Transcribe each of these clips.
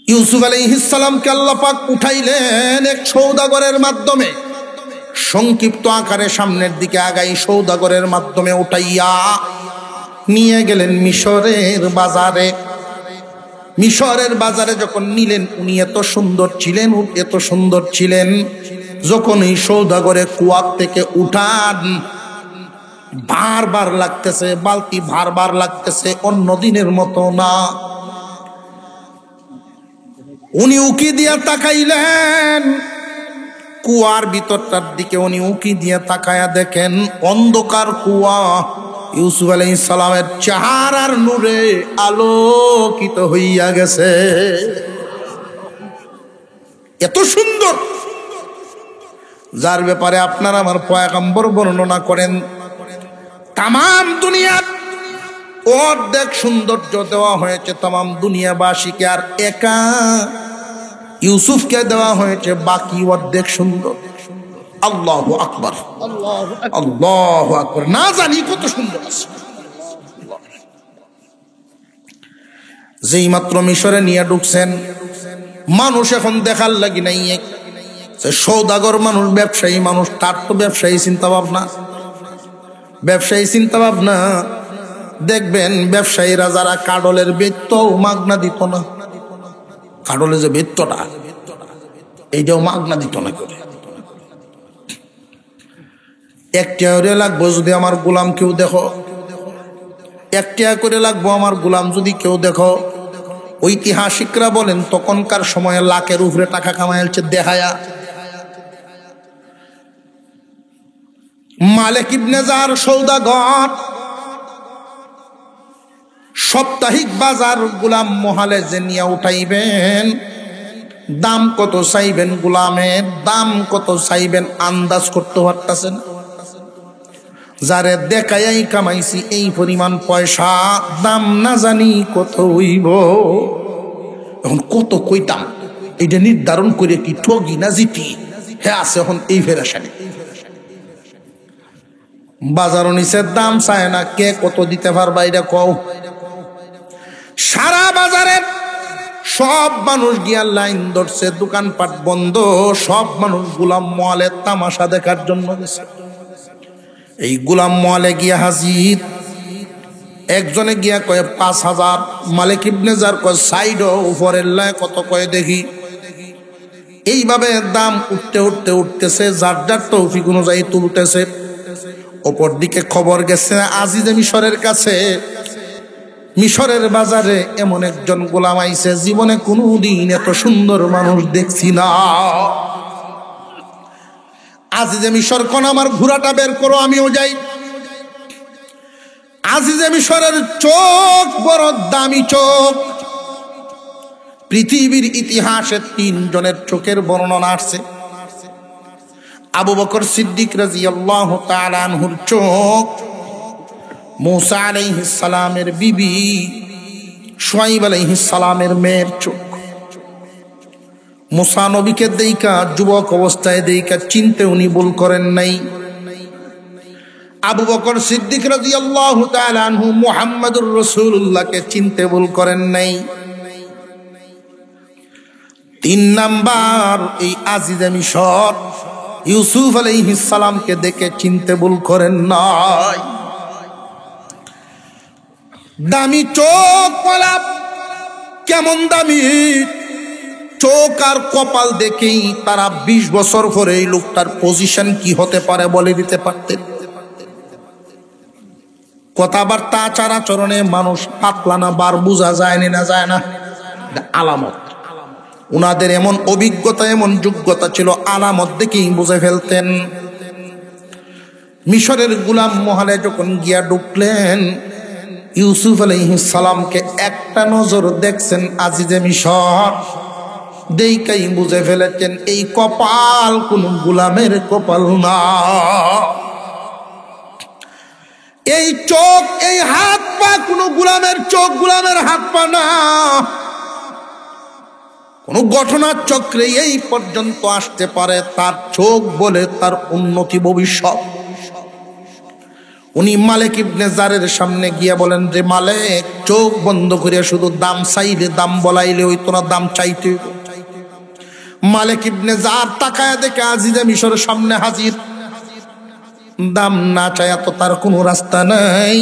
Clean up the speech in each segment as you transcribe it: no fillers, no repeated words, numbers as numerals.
ইউসুফ আলাইহিস সালামকে আল্লাহ পাক উঠাইলেন এক সওদাগরের মাধ্যমে, সংক্ষিপ্ত আকারে সামনের দিকে আগাই সওদাগরের মাধ্যমে উঠাইয়া নিয়ে গেলেন মিশরের বাজারে। মিশরের বাজারে যখন নিলেন, উনি এত সুন্দর ছিলেন, যখন এই সওদাগরে কুয়ার থেকে উঠান, বারবার লাগতেছে, বালতি বারবার লাগতেছে, অন্য দিনের মতো না। উনি উকি দিয়া তাকাইলেন কুয়ার ভিতরটার দিকে, উনি উকি দিয়া তাকায়া দেখেন অন্ধকার কুয়া ইউসুফ আলাইহিস সালামের চেহারার নূরে আলোকিত হইয়া গেছে। এত সুন্দর, যার ব্যাপারে আপনার আমার পয়গম্বর বর্ণনা করেন তামাম দুনিয়ার অর্ধেক সৌন্দর্য দেওয়া হয়েছে তামাম দুনিয়াবাসীকে, আর একা ইউসুফকে দেওয়া হয়েছে বাকি অর্ধেক সুন্দর। আল্লাহু আকবার, আল্লাহু আকবার, না জানি কত সুন্দর আছে। যেই মাত্র মিশরে নিয়ে ঢুকছেন, মানুষ এখন দেখার লাগি নাই, সওদাগর মানুষ, ব্যবসায়ী মানুষ, তার তো ব্যবসায়ী চিন্তা ভাবনা। দেখবেন ব্যবসায়ীরা যারা কাডলের বেত্ত মাগনা দিত না, কাডলের যে বেত্তটা এইটাও মাগনা দিত না করে, একটা করে লাগবো যদি আমার গোলাম কেউ দেখো, একটা করে লাগবো আমার গোলাম যদি কেউ দেখো। ঐতিহাসিকরা বলেন তখনকার সময়ে লাখের উপরে টাকা কামাইছে দেখায়া। মালিক ইবনে জার সওদাগর সাপ্তাহিক বাজার গোলাম মহালে যে নিয়ে উঠাইবেন, দাম কত চাইবেন, গোলামের দাম কত চাইবেন আন্দাজ করতে পারতেছেন। যারে দেখাই কামাইছি এই পরিমাণ পয়সা, দাম না জানি কত হইব। এখন কত কইতাম এটা নির্ধারণ করে কি ঠগি না জিতি, হ্যাঁ আছে এখন এই ফেরাসানি। বাজারও নিচের দাম চায় না, কে কত দিতে পারবা এটা কও। সারা বাজারে সব মানুষ গিয়া লাইন ধরছে, দোকানপাট বন্ধ, সব মানুষ গোলাম মোয়ালের তামাশা দেখার জন্য গেছে। এই গোলাম মোয়ালে গিয়া হাজির, একজনে গিয়া কয়ে ৫,০০০, মালিক ইবনে জার কয় সাইড উপরের লাই কত কয়ে দেখি। এইভাবে দাম উঠতেছে, যার যার তৌফিক অনুযায়ী তুলতেছে। অপর দিকে খবর গেছে আজিজে মিশরের কাছে, মিশরের বাজারে এমন একজন গোলাম আইছে, জীবনে কোনোদিন এত সুন্দর মানুষ দেখছি না। আজিজে মিশর কোন আমার ঘোড়াটা বের করো, আমিও যাই। আজিজে মিশরের চোখ বড় দামি চোখ। পৃথিবীর ইতিহাসে ৩ জনের চোখের বর্ণনা আসছে। আবু বকর সিদ্দিক রাদিয়াল্লাহু তাআলা আনহুর চোখ, মুসা আলাইহিস সালামের বিবি শুআইব আলাইহিস সালামের মেয়ের চোখ। মুসা নবীকে দেইকা যুবক অবস্থায় দেইকা চিনতে উনি ভুল করেন নাই। আবু বকর সিদ্দিক রাদিয়াল্লাহু তাআলা আনহু মুহাম্মদুর রাসূলুল্লাহকে চিনতে ভুল করেন নাই। ৩ নাম্বার এই আজিজে মিশর ইউসুফ আলাইহিস সালামকে দেখে চিনতে ভুল করেন নাই। দামি চোখ, গোলাপ কেমন দামি চোখ আর কপাল দেখেই তারা ২০ বছর পরে এই লোকটার পজিশন কি হতে পারে বলে দিতে পারতেন। কথাবার্তা আচার আচরণে মানুষ পাতলা না বার বোঝা যায় না, আলামত। উনাদের এমন অভিজ্ঞতা, এমন যোগ্যতা ছিল, আলামত দেখেই বুঝে ফেলতেন। মিশরের গোলাম মহলে যখন গিয়া ঢুকলেন, ইউসুফ আলাইহিস সালামকে একটা নজর দেখছেন আজিজে মিশর, দেইকাই বুঝে ফেলেছেন এই কপাল কোন গোলামের কপাল না। এই চোখ, এই হাত পা কোন গোলামের চোখ, গোলামের হাত পা না। কোন ঘটনার চক্রে এই পর্যন্ত আসতে পারে তার চোখ বলে তার উন্নতি ভবিষ্যৎ। উনি মালিক ইবনে জারের সামনে গিয়া বলেন, যে মালিক, চোখ বন্ধ করিয়া শুধু দাম চাইলে, দাম বলাইলে ওই তোরা দাম চাইতে। মালিক ইবনে জার তাকায়া দেখে আজিজে মিশরের সামনে হাজির। দাম না চায়া তো তার কোনো রাস্তা নাই,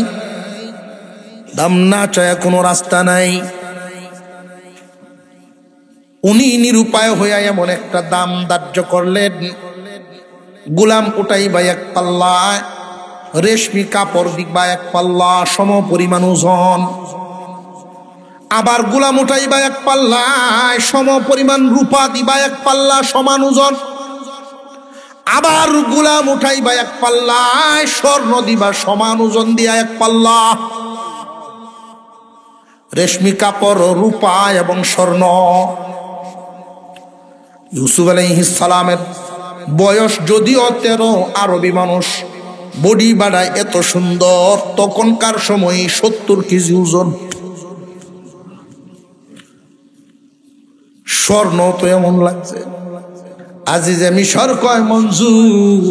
দাম না চায়া কোনো রাস্তা নাই। উনি নিরুপায় হইয়া এমন একটা দাম ধার্য করলেন, গোলাম উঠাইবা এক পাল্লা, রেশমি কাপড় দিবা এক পাল্লা সম পরিমাণ ওজন, আবার গোলাম উঠাইবা এক পাল্লায় সম পরিমাণ রূপা দিবা এক পাল্লা সমান ওজন, আবার গোলাম উঠাইবা এক পাল্লায় স্বর্ণ দিবা সমান ওজন দিয়া এক পাল্লা। রেশমি কাপড়, রূপা এবং স্বর্ণ। ইউসুফ আলাইহিস সালামের বয়স যদিও 13, আরবি মানুষ বডি বাড়ায় এত সুন্দর, তখনকার সময় 70 কেজি ওজন। স্বর্ণ তো এমন লাগছে। আজিজে মিশর কয়, মঞ্জুর,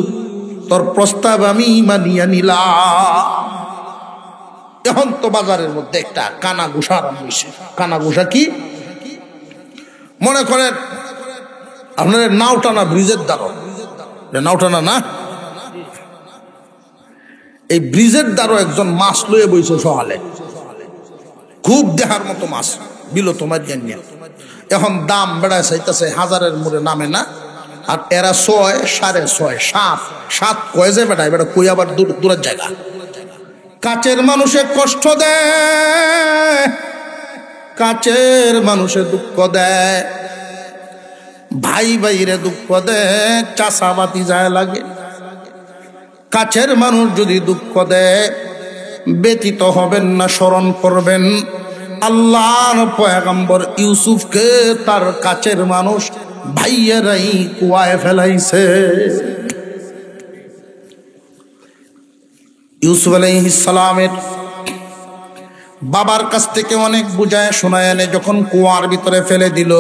তোর প্রস্তাব আমি মানিয়া নিলাম। এখন তো বাজারের মধ্যে একটা কানা ঘুষা আরম্ভ হয়েছে। কানা ঘুষা কি? মনে করেন আপনার নাওটানা ব্রিজের দ্বারা, নাওটানা না, এই ব্রিজের দ্বারা একজন মাছ লয়ে বইছে সহালে, খুব দেখার মতো মাছ, বিল তোমার জ্ঞান। এখন দাম বেড়ায় চাইতেছে, 1000-এর মোড়ে নামে না, আর এরা 6, 6.5, 7 কয়ে যে বেড়ায়, বেড়া কই আবার দূরের জায়গা। কাছের মানুষে কষ্ট দেয়, কাছের মানুষে দুঃখ দেয়, ভাই ভাইরে দুঃখ দেয়, চাষাবাতি যায় লাগে। কাছের মানুষ যদি দুঃখ দেয়, ব্যতীত হবেন না, স্মরণ করবেন আল্লাহর পয়গম্বর ইউসুফকে তার কাছের মানুষ ভাইয়েরাই কুয়ায় ফেলাইছে। ইউসুফ আলাইহিস সালামের বাবার কাছ থেকে অনেক বুঝায় শোনায় এনে যখন কুয়ার ভিতরে ফেলে দিল,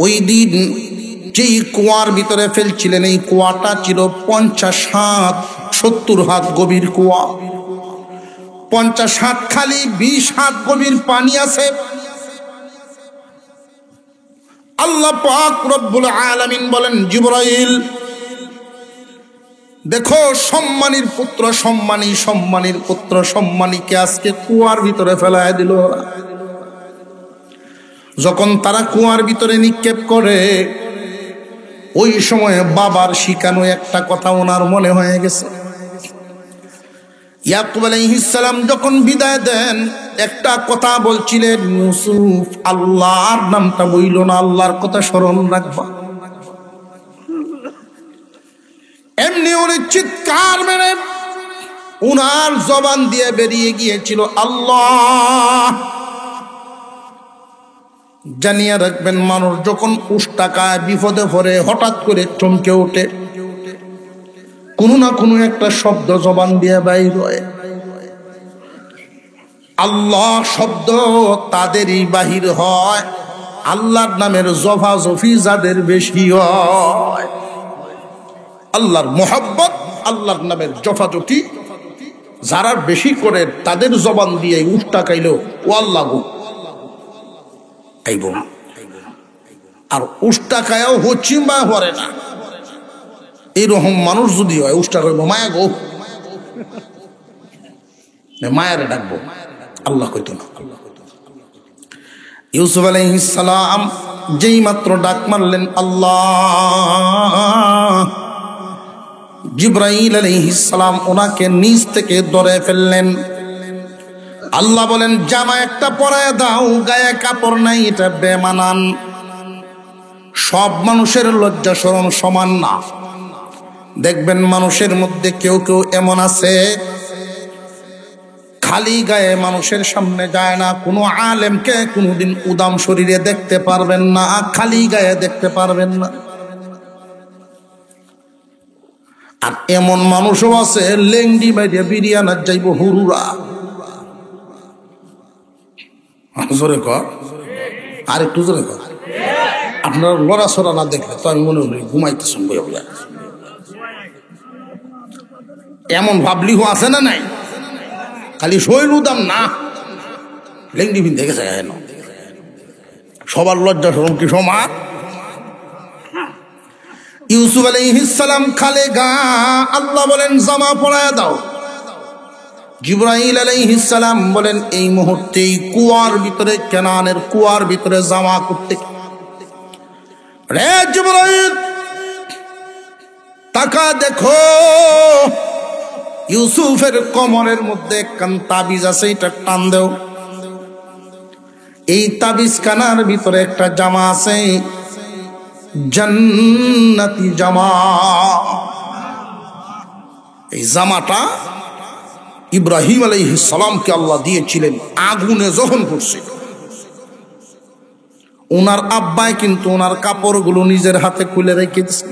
ওই দিন যেই কুয়ার ভিতরে ফেলছিলেন, এই কুয়াটা ছিল 50 হাত 70 হাত গভীর কুয়া। 50 হাত খালি, 20 হাত গভীর পানি আছে। আল্লাহ পাক রব্বুল আলামিন বলেন, জিবরাইল দেখো, সম্মানীর পুত্র সম্মানী, সম্মানীর পুত্র সম্মানীকে আজকে কুয়ার ভিতরে ফেলায় দিল। যখন তারা কুয়ার ভিতরে নিক্ষেপ করে, ওই সময়ে বাবার শিখানো একটা কথা ওনার মনে হয়ে গেছে। ইয়াকুব আলাইহিস সালাম যখন বিদায় দেন, একটা কথা বলছিলেন, ইউসুফ আল্লাহর নামটা বইল না, আল্লাহর কথা স্মরণ রাখবা। এমনি উনি চিৎকার মেরে উনার জবান দিয়ে বেরিয়ে গিয়েছিল আল্লাহ। জানিয়ে রাখবেন, মানুষ যখন উষ্টাকায় বিপদে পড়ে হঠাৎ করে চমকে ওঠে, কোনো না কোনো একটা শব্দ জবান দিয়ে বাইর হয়। আল্লাহ শব্দ তাদেরই বাহির হয়, আল্লাহর নামের জফাজফি যাদের বেশি হয়। আল্লাহর মোহাব্বত, আল্লাহর নামের জফাজফি যারা বেশি করে, তাদের জবান দিয়ে উষ্টাকাইলেও ও আল্লাহ গো আইব না। আর উষ্টাকায়াও হচ্ছিম বা হরে না, এইরকম মানুষ যদি হয়, উষ্টা কইব মায়া গো, মায়ারে ডাকবো, আল্লাহ কইতো না। ইউসুফ আলাইহিস সালাম যেই মাত্র ডাক মারলেন আল্লাহ, জিবরাইল আলাইহিস সালাম ওনাকে নিচ থেকে ধরে ফেললেন। আল্লাহ বলেন, জামা একটা পরায় দাও, গায়ে কাপড় নাই, এটা বেমানান। সব মানুষের লজ্জা শরম সমান না। দেখবেন মানুষের মধ্যে কেউ কেউ এমন আছে, খালি গায়ে মানুষের সামনে যায় না। কোনো আলেমকে কোনোদিন উদাম শরীরে দেখতে পারবেন না, খালি গায়ে দেখতে পারবেন না। আর এমন মানুষও আছে, লেংডি মাইরে বিরিয়ানার যাইব হুরুরা। জোরে কর, আর একটু জোরে কর। আপনার লড়াছড়া না দেখলে তো আমি মনে হল ঘুমাইতেছেন বইয়া বইয়া। এমন ভাবলিও আছে না নাই? খালি শৈল দাম না, লেংটি ভিন দেখেছে কেন? সবার লজ্জা শরম কি সমান? ইউসুফ আলাইহিস সালাম খালে গা, আল্লাহ বলেন জামা পরায় দাও। জিবরাইল আলাইহিস সালাম বলেন এই মুহূর্তেই কুয়ার ভিতরে, কেনানের কুয়ার ভিতরে জামা করতে। রে জিবরাইল, তাকা দেখো, ইউসুফের কোমরের মধ্যে একখান তাবিজ আছে, এটা টান দেও। এই তাবিজ খানার ভিতরে একটা জামা আছে, জান্নাতি জামা। এই জামাটা ইব্রাহিম আলাইহিস সালামকে আল্লাহ দিয়েছিলেন আগুনে যখন পড়ছে। ওনার আব্বাই কিন্তু ওনার কাপড়গুলো নিজের হাতে খুলে রেখে দিছিল।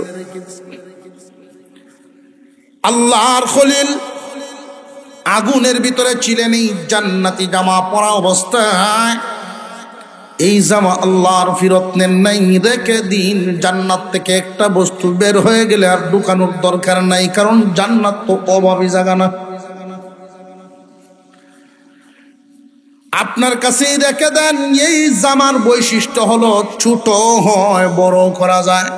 আল্লাহর খলিল আগুনের ভিতরে ছিলেন এই জান্নাতি জামা পরা অবস্থায়। এই জামা আল্লাহর ফিরত নেন নাই, রেখে দিন। জান্নাত থেকে একটা বস্তু বের হয়ে গেলে আর ঢুকানোর দরকার নাই, কারণ জান্নাত তো অভাবী জায়গা না। আপনার কাছেই রেখে দেন। এই জামার বৈশিষ্ট্য হলো ছোট হয় বড় করা যায়,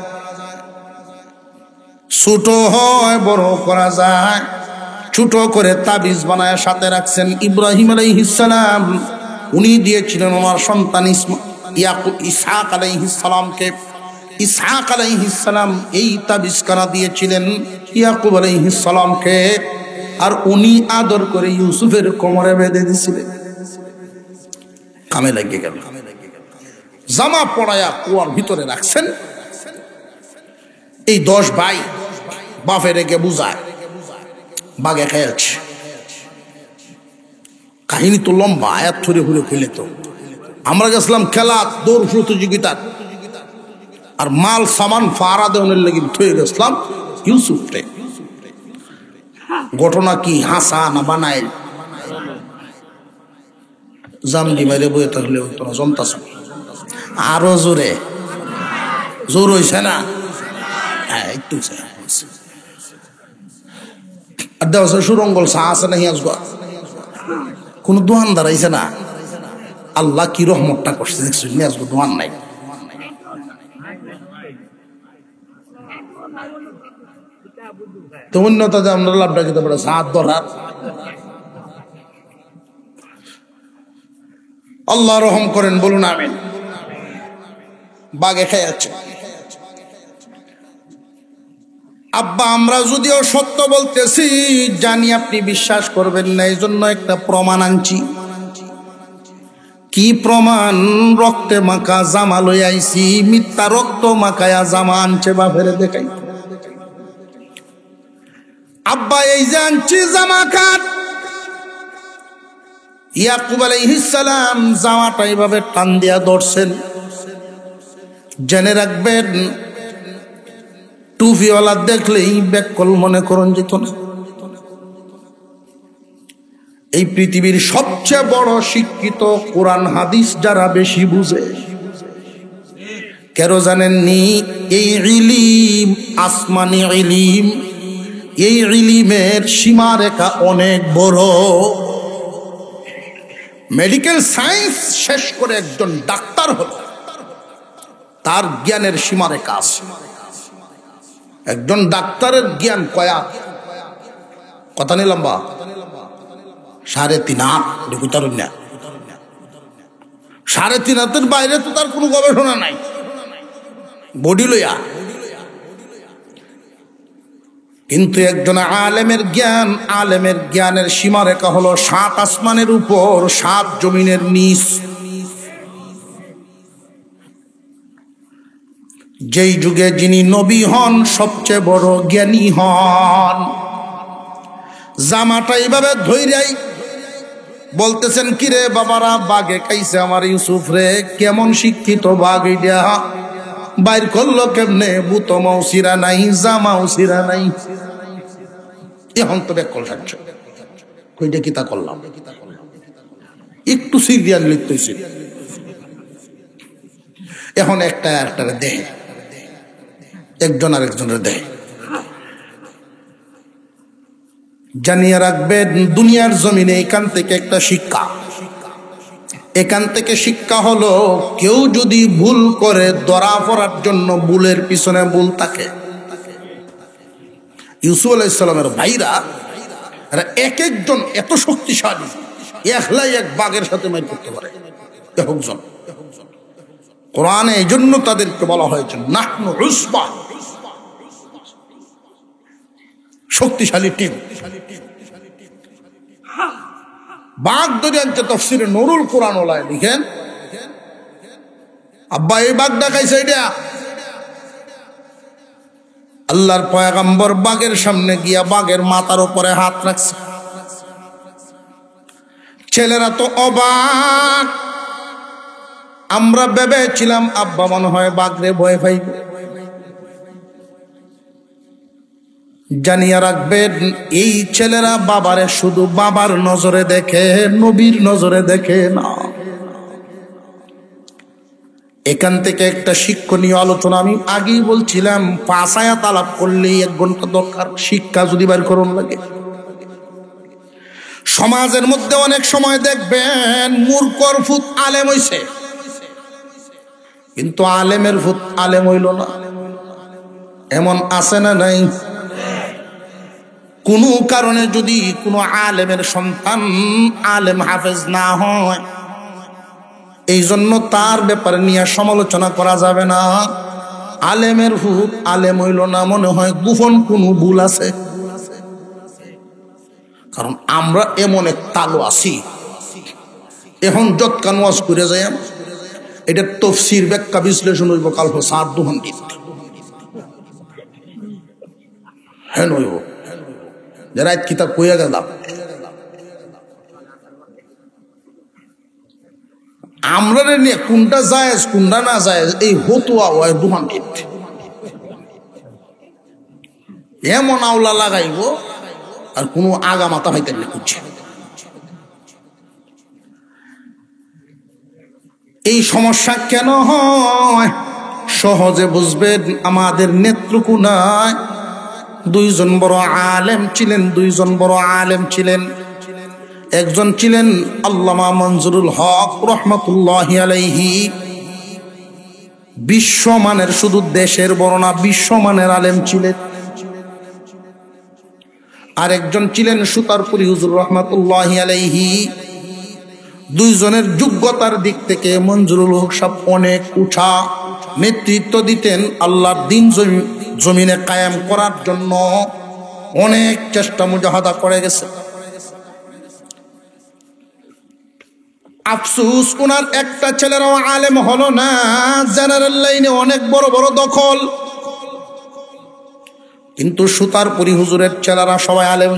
ছোট হয় বড় করা যায়। ছোট করে তাবিজ বানায় সাথে রাখছেন। ইব্রাহিম আলাইহিস সালাম উনি দিয়েছিলেন ওনার সন্তান ইসহাক আলাইহিস সালামকে। ইসহাক আলাইহিস সালাম এই তাবিজখানা দিয়েছিলেন ইয়াকুব আলাইহিস সালামকে, আর উনি আদর করে ইউসুফের কোমরে বেঁধে দিয়েছিলেন। কামে লাগিয়ে গেল। জামা পড়ায়া কুয়ার ভিতরে রাখছেন। এই 10 ভাই বাপে রেখে বুঝায়, বাগে খেয়েছে। কাহিনী তো লম্বা, আয়াত ছড়ে ঘুরে ফেলে। তো আমরা গেছিলাম খেলা দৌড় প্রতিযোগিতার, আর মাল সামান ফারা দেওয়ার লেগে থয়ে গেছিলাম ইউসুফরে। ঘটনা কি হাসা না বানায়? জামদি মাইরে বইয়ে থাকলে হইতো না, জমতাছ আরো জোরে। জোর হইছে না? হ্যাঁ, একটু আর দেওয়া সুরঙ্গল চা আছে না হিয়াজগা, কোন দোহান দাঁড়াইছে না। আল্লাহ কি রহমতটা করছে দেখছি, নিয়াজগো দোহান নাই। তো অন্যতাতে আমরা লাভটা খেতে পারে সাত ধরার। আল্লাহ রহম করেন, বলুন আমিন। বাগে খেয়ে যাচ্ছে। আব্বা, আমরা যদিও সত্য বলতেছি, জানি আপনি বিশ্বাস করবেন না, এই জন্য একটা প্রমাণ আনছি। কি প্রমাণ? রক্তে মাখা জামা লই আইছি। মিথ্যা রক্ত মাখায়া জামা আনছে বাপের দেখাই। আব্বা, এই যে আনছি জামা খাট। ইয়াকুব আলাইহিস সালাম জামাটা এইভাবে টান দিয়া ধরছেন। জেনে রাখবেন, টুপিওয়ালা দেখলেই ব্যাককল মনে করুন যেত না। এই পৃথিবীর সবচেয়ে বড় শিক্ষিত কোরআন হাদিস যারা বেশি বুঝে, কেন জানেননি? এই ইলিম আসমানি ইলিম, এই ইলিমের সীমারেখা অনেক বড়। মেডিকেল সায়েন্স শেষ করে একজন ডাক্তার হল, তার জ্ঞানের সীমারেখা আছে। একজন ডাক্তারের জ্ঞান কয়া কথা নিলাম বা 3.5 হাত, দেখুন না। 3.5 হাতের বাইরে তো তার কোনো গবেষণা নাই বডি লইয়া। কিন্তু একজন আলেমের জ্ঞান, আলেমের জ্ঞানের সীমারেখা হলো 7 আসমানের উপর, 7 জমিনের নিচ। যেই যুগে যিনি নবী হন, সবচেয়ে বড় জ্ঞানী হন। জামাটা এইভাবে ধইরাই বলতেছেন, কিরে বাবারা, বাগে খাইছে আমার ইউসুফ রে। কেমন শিক্ষিত বাঘ এটা, বাইর করলো কেমনে? বুতো মাউসিরা নাই, জামাও সিরা নাই। এখন তো ব্যাকল থাকছে, কইটা কিতা করলাম? একটু সিরিয়াল লিখতেছি। এখন একটা আরেকটারে দেহে, একজন আরেকজনের দেহে। জানিয়ে রাখবেন দুনিয়ার জমিনে এখান থেকে একটা শিক্ষা, এখান থেকে শিক্ষা হলো কেউ যদি ভুল করে ধরা পড়ার জন্য ভুলের পিছনে ভুল থাকে। ইউসুফ আলাইহিস সালামের ভাইরা এক একজন এত শক্তিশালী, একলাই এক বাঘের সাথে মার করতে পারে একজন। কোরআনে এই জন্য তাদেরকে বলা হয়েছে নাহনু উসবা, শক্তিশালী টিম। বাঘ ধরে আনছে তাফসীরে নুরুল কোরআন ওলায় লিখেন, আব্বা এই বাঘ দেখাইছে এটা। আল্লাহর পয়গম্বর বাঘের সামনে গিয়া বাঘের মাথার উপরে হাত রাখছে। ছেলেরা তো অবাক, আমরা ভেবেছিলাম আব্বা মনে হয় বাঘরে ভয় পাইবে। জানিয়ে রাখবেন এই ছেলেরা বাবারে শুধু বাবার নজরে দেখে, নবীর নজরে দেখে না। এখান থেকে একটা শিক্ষণীয় আলোচনা আমি আগেই বলছিলাম, 5 আয়াত আলাপ করলেই 1 ঘন্টা দরকার। শিক্ষা যদি বের করুন লাগে, সমাজের মধ্যে অনেক সময় দেখবেন মূর্খর ফুত আলেম হইছে, কিন্তু আলেমের ফুত আলেম হইল না। এমন আছে না নাই? কোনো কারণে যদি কোনো আলেমের সন্তান আলেম হাফেজ না হয়, এই জন্য তার ব্যাপারে নিয়ে সমালোচনা করা যাবে না। আলেমের ফুত আলেম হইল না, মনে হয় গোপন কোনো ভুল আছে। কারণ আমরা এমন এক তালো আছি, এখন যৎকান ওয়াজ করে যাই, এটা তফসির ব্যাখ্যা বিশ্লেষণ হইব কাল সাত দুহন্ডিত। হ্যাঁ নইব যারা এক কিতাব কইয়া গেলাম, আমরা নিয়ে কোনটা জায়েজ কোনটা না জায়েজ এই হতুয়া হয় দুহন্ডিত। এমন আওলা লাগাইব আর কোনো আগা মাথা হইতে খুঁজছে। এই সমস্যা কেন হয় সহজে বুঝবেন। আমাদের নেত্রকোনায় 2 জন বড় আলেম ছিলেন, 2 জন বড় আলেম ছিলেন। একজন ছিলেন আল্লামা মনজুরুল হক রহমাতুল্লাহি আলাইহি, বিশ্বমানের, শুধু দেশের বড় না বিশ্বমানের আলেম ছিলেন। আর একজন ছিলেন সুতারপুরি হুজুর রহমাতুল্লাহি আলাইহি। 2 জনের যোগ্যতার দিক থেকে মনজুরুল হক সাহেব অনেক উঠা, নেতৃত্ব দিতেন আল্লাহর দ্বীন জমিনে কায়েম করার জন্য অনেক চেষ্টা মুজাহাদা করে গেছে। আফসোস ওনার একটা ছেলেরাও আলেম হলো না। জেনারেল লাইনে অনেক বড় বড় দখল, কিন্তু সুতারপুরি হুজুরের ছেলেরা সবাই আলেম।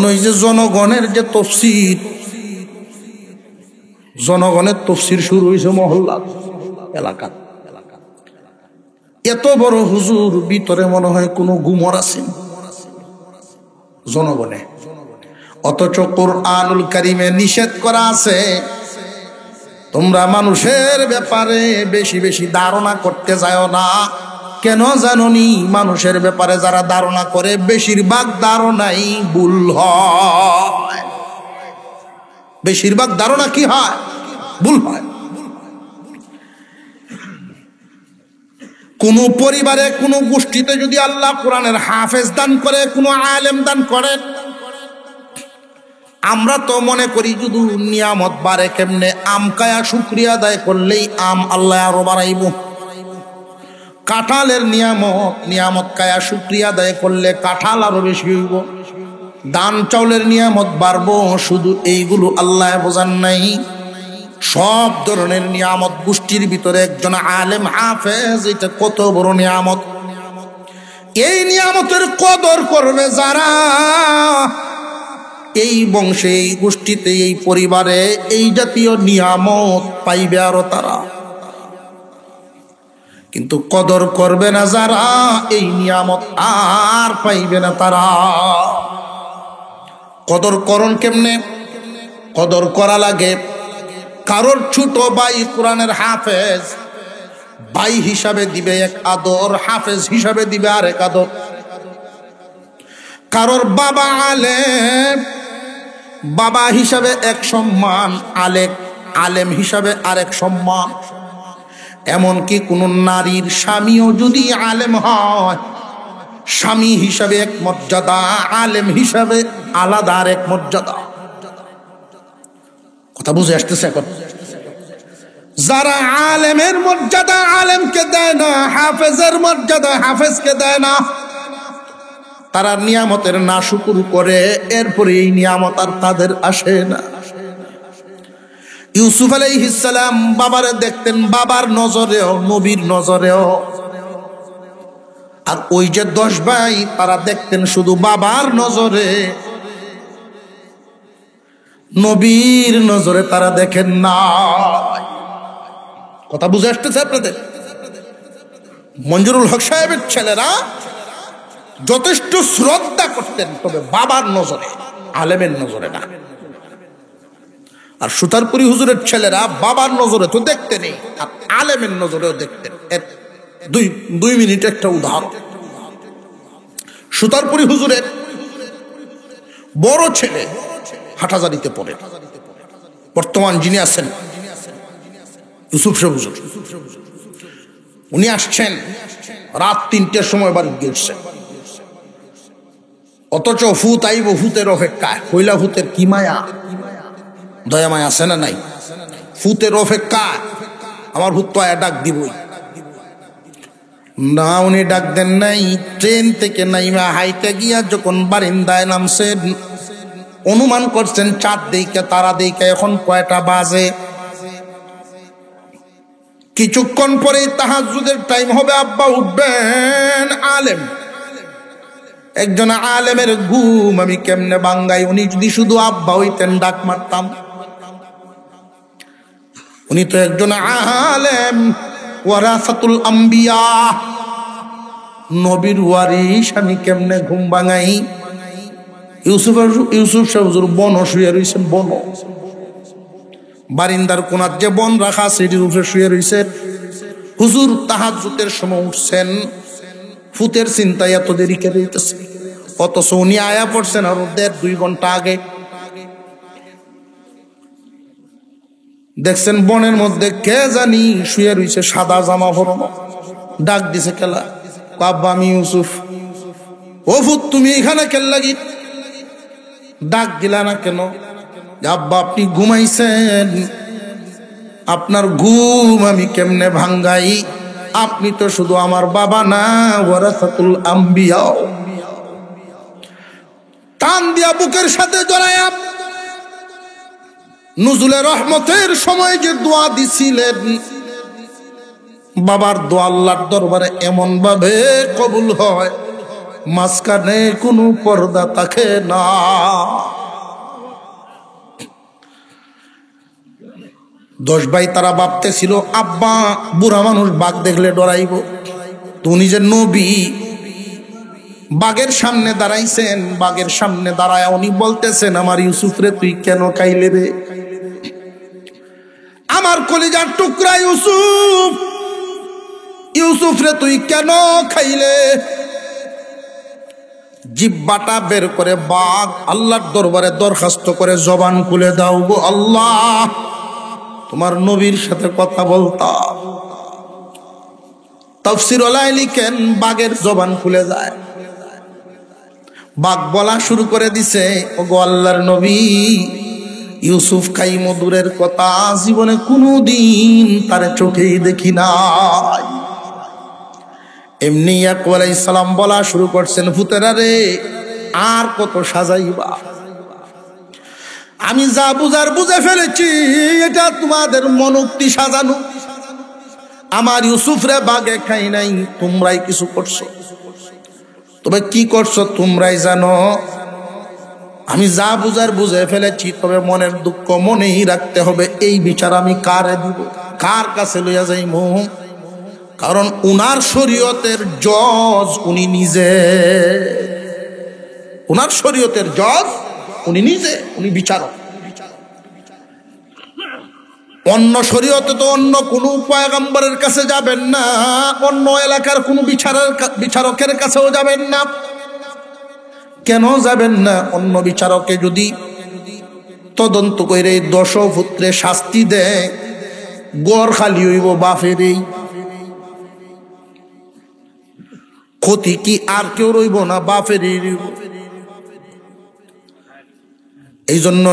ওই যে জনগণের যে তফসির, জনগণের তফসির শুরু হয়েছে মহল্লা এলাকা। এত বড় হুজুর, ভিতরে মনে হয় কোনো গুমর আছে জনগণে। অথচ কোরআনুল কারীমে নিষেধ করা আছে তোমরা মানুষের ব্যাপারে বেশি বেশি ধারণা করতে যাও না। কেন জানোনি? মানুষের ব্যাপারে যারা ধারণা করে বেশিরভাগ ধারণাই ভুল হয়। বেশিরভাগ ধারণা কি হয়? ভুল হয়। কোন পরিবারে কোন গোষ্ঠীতে যদি আল্লাহ কোরআনের হাফেজ দান করে, কোন আলেম দান করেন, আমরা তো মনে করি শুধু নিয়ামত বাড়ে কেমনে, আম কায়া শুকরিয়া আদায় করলেই আম আল্লাহ আরো বাড়াইব। কাঁঠালের নিয়ামত কায়া শুকরিয়া আদায় করলে কাঁঠাল আরো বেশি হইব। দান চাউলের নিয়ামত বাড়বো, শুধু এইগুলো আল্লাহ বোঝান নাই। সব ধরনের নিয়ামত গোষ্ঠীর ভিতরে একজন আলেম হাফেজ, এটা কত বড় নিয়ামত। এই নিয়ামতের কদর করবে যারা, এই বংশে, এই গোষ্ঠীতে, এই পরিবারে এই জাতীয় নিয়ামত পাইবে আরো তারা। কিন্তু কদর করবে না যারা, এই নিয়ামত আর পাইবে না তারা। কদর করণ কেমনে? কদর করা লাগে, কারোর ছোট ভাই কোরআনের হাফেজ, ভাই হিসাবে দিবে এক আদর, হাফেজ হিসাবে দিবে আরেক আদর। কারোর বাবা আলেম, বাবা হিসাবে এক সম্মান, আলেম হিসাবে আরেক সম্মান। এমনকি কোন নারীর স্বামীও যদি আলেম হয়, স্বামী হিসাবে এক মর্যাদা, আলেম হিসাবে আলাদা আরেক মর্যাদা। কথা বুঝে আসতেছে এখন? যারা আলেমের মর্যাদা আলেমকে দেয় না, হাফেজের মর্যাদা হাফেজকে দেয় না, তারা নিয়ামতের নাশুকুর করে, এরপরে এই নিয়ামত আর তাদের আসে না। ইউসুফ আলাইহিস সালাম বাবারে দেখতেন বাবার নজরেও, নবীর নজরেও। আর ওই যে 10 ভাই, তারা দেখতেন শুধু বাবার নজরে, নবীর নজরে তারা দেখেন না। কথা বুঝে আসতেছে আপনাদের? মঞ্জুরুল হক সাহেবের ছেলেরা যথেষ্ট শ্রদ্ধা করতেন, তবে বাবার নজরে, আলেমের নজরে না। আর সুতারপুরি হুজুরের ছেলেরা বাবার নজরে তো দেখতেনই, আর আলেমের নজরেও দেখতেন। দুই মিনিট একটা উদাহরণ। সুতারপুরি হুজুরের বড় ছেলে হাটহাজারীতে পড়ে, বর্তমান যিনি আছেন ইউসুফ সাহেব হুজুর, উনি আসছেন রাত 3টের সময় বাড়ি গিয়েছেন। অথচ ফুত আইব ফুতের অপেক্ষায়। কইলা ফুতের কি মায়া, দয়া মায়া আছে না নাই? ফুতের অপেক্ষায়, আমার ভূত তো ডাক দিবই না। উনি ডাক দেন নাই। ট্রেন থেকে নাইমা হাইটে গিয়া যখন বারিন্দায় নামছেন, অনুমান করছেন 4 দিকে তারা দিকে এখন কয়টা বাজে। কিছুক্ষণ পরে তাহাজ্জুদের টাইম হবে, আব্বা উঠবেন। আলেম, একজন আলেমের ঘুম আমি কেমনে ভাঙ্গাই? উনি যদি শুধু আব্বা হইতেন ডাক মারতাম। উনি তো একজন আলেম, ওয়ারাসাতুল আম্বিয়া, নবীর ওয়ারিস। আমি কেমনে ঘুম ভাঙাই? ইউসুফ সাহেব হুজুর বন শুয়ে রয়েছেন, বন, বারিন্দার কোনার যে বন রাখা সেটির উপরে শুয়ে রয়েছে। হুজুর তাহাজ্জুদের সময় উঠছেন, ফুতের চিন্তায় এত দেরি কে দিতেছে। অথচ উনি আয়া পড়ছেন আর 1.5-2 ঘন্টা আগে। দেখছেন বনের মধ্যে কে জানি শুয়ে রয়েছে, সাদা জামা পরানো। ডাক দিছে কেলা, আব্বা আমি ইউসুফ। ও ফুত তুমি এখানে কেন লাগি? ডাক দিলা না কেন? আব্বা আপনি ঘুমাইছেন, আপনার ঘুম আমি কেমনে ভাঙ্গাই? আপনি তো শুধু আমার বাবা না, ওয়ারাসাতুল আম্বিয়া। টান দিয়া বুকের সাথে জড়ায়া নুজুলে রহমতের সময় যে দোয়া দিছিলেন, বাবার দোয়া আল্লাহর দরবারে এমন ভাবে কবুল হয়, মাঝখানে কোনো পর্দা থাকে না। দশ ভাই তারা ভাবতেছিল আব্বা বুড়া মানুষ বাঘ দেখলে ডরাইব, তো উনি যে নবী, বাঘের সামনে দাঁড়াইছেন। বাঘের সামনে দাঁড়ায় উনি বলতেছেন, আমার ইউসুফ রে তুই কেন খাইলে রে? আমার কলিজার টুকরা ইউসুফ, ইউসুফ রে তুই কেন খাইলে? জিহ্বাটা বের করে বাঘ আল্লাহর দরবারে দরখাস্ত করে, জবান খুলে দাও গো আল্লাহ, তোমার নবীর সাথে কথা বলতাম। তাফসীর ওলায় লিখেন বাঘের জবান খুলে যায়, বাঘ বলা শুরু করে দিছে, ওগো আল্লাহর নবী, ইউসুফ খাই মধুরের কথা, জীবনে কোনোদিন তারে চোখেই দেখি নাই। এমনি ইয়াকুব আলাইহিস সালাম বলা শুরু করছেন, ভূতেরা রে আর কত সাজাইবা? আমি যা বুঝার বুঝে ফেলেছি, এটা তোমাদের মনোক্তি সাজানো। আমার ইউসুফ রে বাগে খাই নাই, তোমরাই কিছু করছো। তবে কি করছো তোমরাই জানো। আমি যা বুঝার বুঝে ফেলেছি, তবে মনের দুঃখ মনেই রাখতে হবে। এই বিচার আমি কারে দিব, কার কাছে লইয়া যাইমু? কারণ উনার শরীয়তের জজ উনি নিজে, উনার শরীয়তের জজ উনি নিজে, উনি বিচারক। অন্য শরীয়তে তো অন্য কোনো পয়গম্বরের কাছে যাবেন না, অন্য এলাকার কোনো বিচারকের কাছেও যাবেন না। কেন যাবেন না? অন্য বিচারকে যদি তদন্ত করে 10 পুত্রে শাস্তি দেয়, গড় খালি হইব বাপেরই, ক্ষতি কি আর কেউ রইব না? বাপেরই রইব। এই জন্য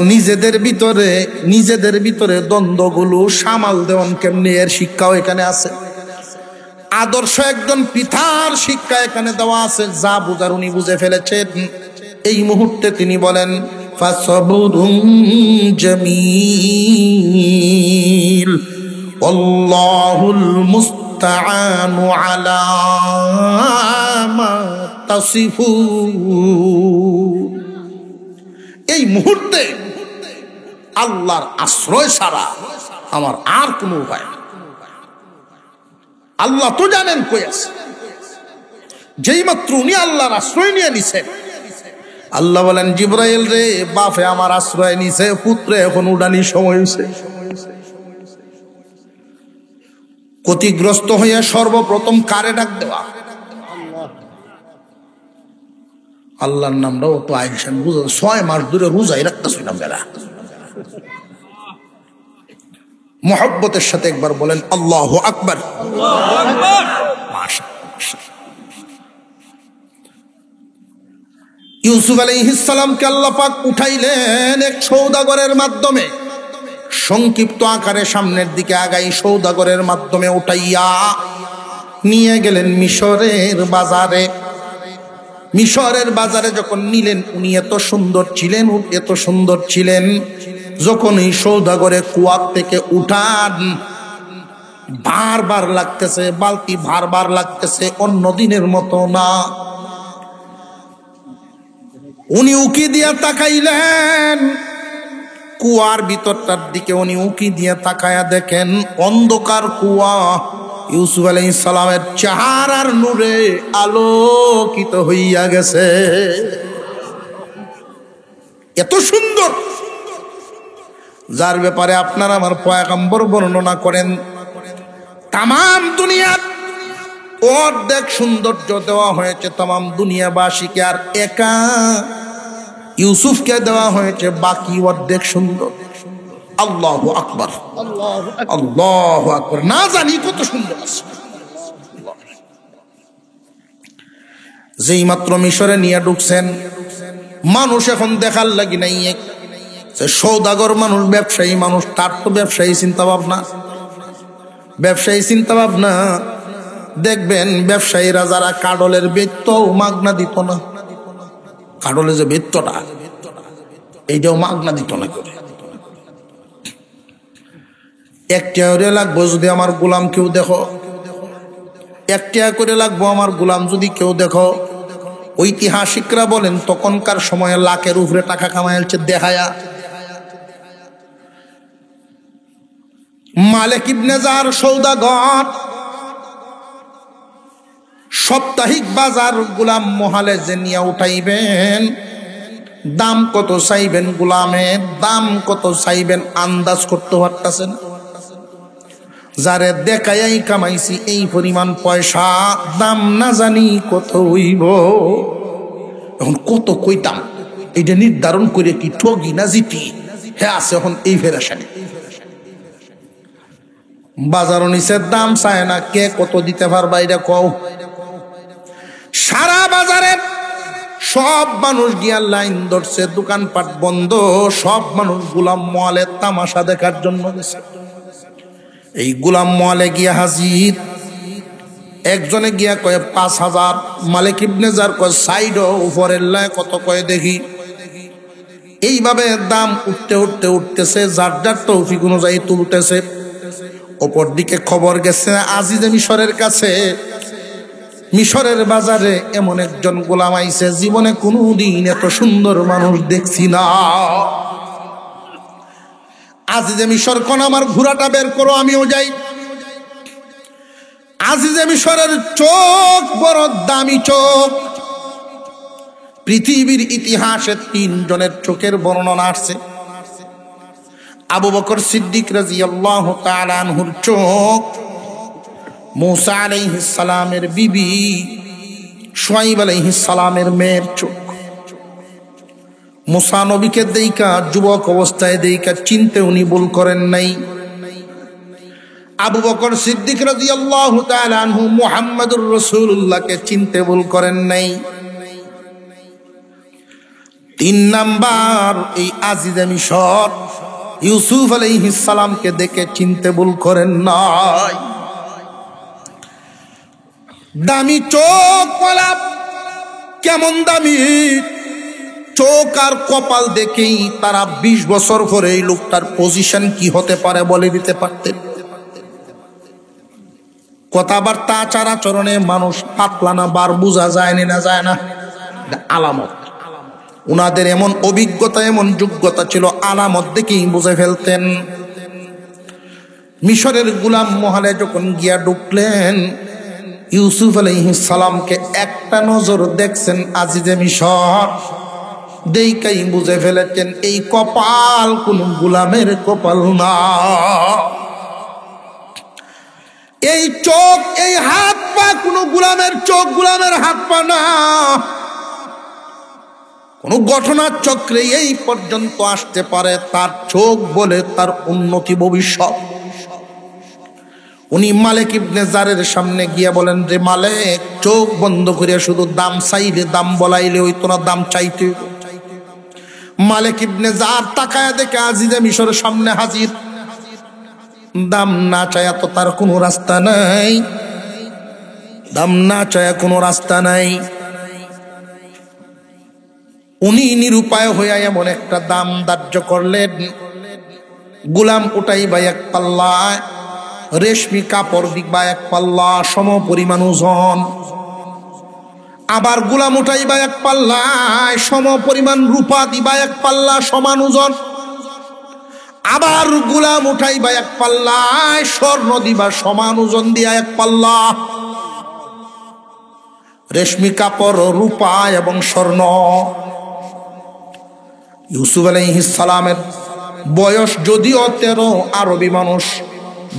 নিজেদের ভিতরে দ্বন্দ্বগুলো সামাল দেওয়ান কেমনি, এর শিক্ষাও এখানে আছে। আদর্শ একজন পিতার শিক্ষা এখানে দেওয়া আছে। যা বুঝার উনি বুঝে ফেলেছেন। এই মুহূর্তে তিনি বলেন ফাসবুরুন জামিল আল্লাহুল মুস্তাআনু আলা মা তাসিফুন। এই মুহূর্তে আল্লাহর আশ্রয় ছাড়া আমার আর কোনো উপায় নেই। আল্লাহ তো জানেন কই আছে। যেই মাত্র উনি আল্লাহর আশ্রয় নিয়ে নিছেন, আল্লাহ বলেন জিবরাইল রে, বাপে আমার আশ্রয় নিছে, পুত্রে এখন উড়ানির সময় হয়েছে। ক্ষতিগ্রস্ত হইয়া সর্বপ্রথম কারে ডাক দেওয়া? আল্লাহর নামটাও তো আইনসান বুঝা। 6 মাস ধরে রোজাই রাখতেছিলাম বেলা। মোহাব্বতের সাথে একবার বলেন আল্লাহু আকবার। ইউসুফ আলাইহিস সালামকে আল্লাহ পাক উঠাইলেন এক সওদাগরের মাধ্যমে। সংক্ষিপ্ত আকারে সামনের দিকে আগাই সওদাগরের মাধ্যমে উঠাইয়া নিয়ে গেলেন মিশরের বাজারে। মিশরের বাজারে যখন নিলেন, উনি এত সুন্দর ছিলেন, যখন এই সওদাগরে কুয়ার থেকে উঠান, বারবার লাগতেছে, বালতি বারবার লাগতেছে, অন্য দিনের মতো না। উনি উকি দিয়া তাকাইলেন কুয়ার ভিতরটার দিকে। উনি উকি দিয়া তাকায়া দেখেন অন্ধকার কুয়া। ইউসুফ আলাইহিস সালামের চেহারার নূরে আলোকিত হইয়া গেছে। এত সুন্দর, যার ব্যাপারে আপনার আমার পয়গম্বর বর্ণনা করেন তামাম দুনিয়ার অর্ধেক সৌন্দর্য দেওয়া হয়েছে তামাম দুনিয়াবাসীকে, আর একা ইউসুফকে দেওয়া হয়েছে বাকি অর্ধেক সুন্দর। আল্লাহু আকবার, আল্লাহু আকবার। না জানি কত সুন্দর আছে। যেই মাত্র মিশরে নিয়ে ঢুকছেন, মানুষ এখন দেখার লাগি নাই। সওদাগর মানুষ, ব্যবসায়ী মানুষ, তার তো ব্যবসায়ী চিন্তা ভাবনা। দেখবেন ব্যবসায়ীরা যারা কাডলের বেত্ত মাগনা দিত না, কাডলের যে বেত্তটা এইটাও মাগনা দিত না করে। 1 টাকা করে লাগবো যদি আমার গোলাম কেউ দেখো, 1 টাকা করে লাগবো আমার গোলাম যদি কেউ দেখো। ঐতিহাসিকরা বলেন তখনকার সময়ে লাখের উপরে টাকা কামাইছে দেখায়া। মালিক ইবনে জার সওদাগর সাপ্তাহিক বাজার গোলাম মহালে যে নিয়ে উঠাইবেন, দাম কত চাইবেন, গোলামের দাম কত চাইবেন আন্দাজ করতে পারতেছেন। যারে দেখাই কামাইছি এই পরিমাণ পয়সা, দাম না জানি কত হইব। এখন কত কইতাম এটা নির্ধারণ করে কি ঠগি না জিতি? হ্যাঁ আছে এখন এই ফেরাসানে। বাজারও নিচের দাম চায় না, কে কত দিতে পারবা এটা কও। সারা বাজারে সব মানুষ গিয়া লাইন ধরছে, দোকানপাট বন্ধ, সব মানুষ গোলাম মোয়ালের তামাশা দেখার জন্য গেছে। এই গোলাম মোয়ালে গিয়া হাজির। একজনে গিয়া কয়ে 5000, মালিক ইবনে জার কয় সাইড উপরের লাই কত কয়ে দেখি। এইভাবে দাম উঠতেছে, যার যার তৌফিক অনুযায়ী তুলতেছে। অপর দিকে খবর গেছে আজিজে মিশরের কাছে, মিশরের বাজারে এমন একজন গোলাম আইছে, জীবনে কোনোদিন এত সুন্দর মানুষ দেখছি না। আজিজে মিশর কোন আমার ঘোড়াটা বের করো, আমিও যাই। আজিজে মিশরের চোখ বড় দামি চোখ। পৃথিবীর ইতিহাসে 3 জনের চোখের বর্ণনা আসছে। আবু বকর সিদ্দিক রাদিয়াল্লাহু তাআলা আনহুর চোখ, মুসা আলাইহিস সালামের বিবি শুআইব আলাইহিস সালামের মেয়ের চোখ। মুসা নবীকে দেইকা যুবক অবস্থায় দেইকা চিনতে উনি ভুল করেন নাই। আবু বকর সিদ্দিক রাদিয়াল্লাহু তাআলা আনহু মুহাম্মদুর রাসূলুল্লাহকে চিনতে ভুল করেন নাই। 3 নাম্বার, এই আজিজে মিশর ইউসুফ আলাইহিস সালামকে দেখে চিনতে ভুল করেন নাই। দামি চোখ বলা, কেমন দামি চোখ আর কপাল দেখেই তারা 20 বছর পরে এই লোকটার পজিশন কি হতে পারে বলে দিতে পারতেন। কথাবার্তা আচার আচরণে মানুষ পাতলা না বার বোঝা যায় না যায় না, আলামত। উনাদের এমন অভিজ্ঞতা এমন যোগ্যতা ছিল, আলামত দেখেই বুঝে ফেলতেন। মিশরের গোলাম মহলে যখন গিয়া ঢুকলেন, ইউসুফ আলাইহিস সালামকে একটা নজর দেখছেন আজিজে মিশর, দেইকাই বুঝে ফেলেছেন এই কপাল কোন গোলামের কপাল না। এই চোখ, এই হাত পা কোন গোলামের চোখ, গোলামের হাত পা না। কোন ঘটনার চক্রে এই পর্যন্ত আসতে পারে তার চোখ বলে তার উন্নতি ভবিষ্যৎ। উনি মালিক ইবনে জারের সামনে গিয়া বলেন, রে মালিক, চোখ বন্ধ করিয়া শুধু দাম চাইলে, দাম বলাইলে হইতো না, দাম চাইতে। মালিক ইবনে জার তাকায়া দেখে আজিজে মিশরের সামনে হাজির। দাম না চায়া তো তার কোনো রাস্তা নাই, দাম না চায়া কোনো রাস্তা নাই। উনি নিরুপায় হইয়া এমন একটা দাম ধার্য করলেন, গোলাম উঠাইবা 1 পাল্লা, রেশমি কাপড় দিবা 1 পাল্লা সম পরিমাণ ওজন, আবার গোলাম উঠাইবা 1 পাল্লায় সম পরিমাণ রূপা দিবা 1 পাল্লা সমান ওজন, আবার গোলাম উঠাইবা 1 পাল্লায় স্বর্ণ দিবা সমান ওজন দিয়া 1 পাল্লা। রেশমি কাপড়, রূপা এবং স্বর্ণ। ইউসুফ আলাইহিস সালামের বয়স যদিও 13, আরবি মানুষ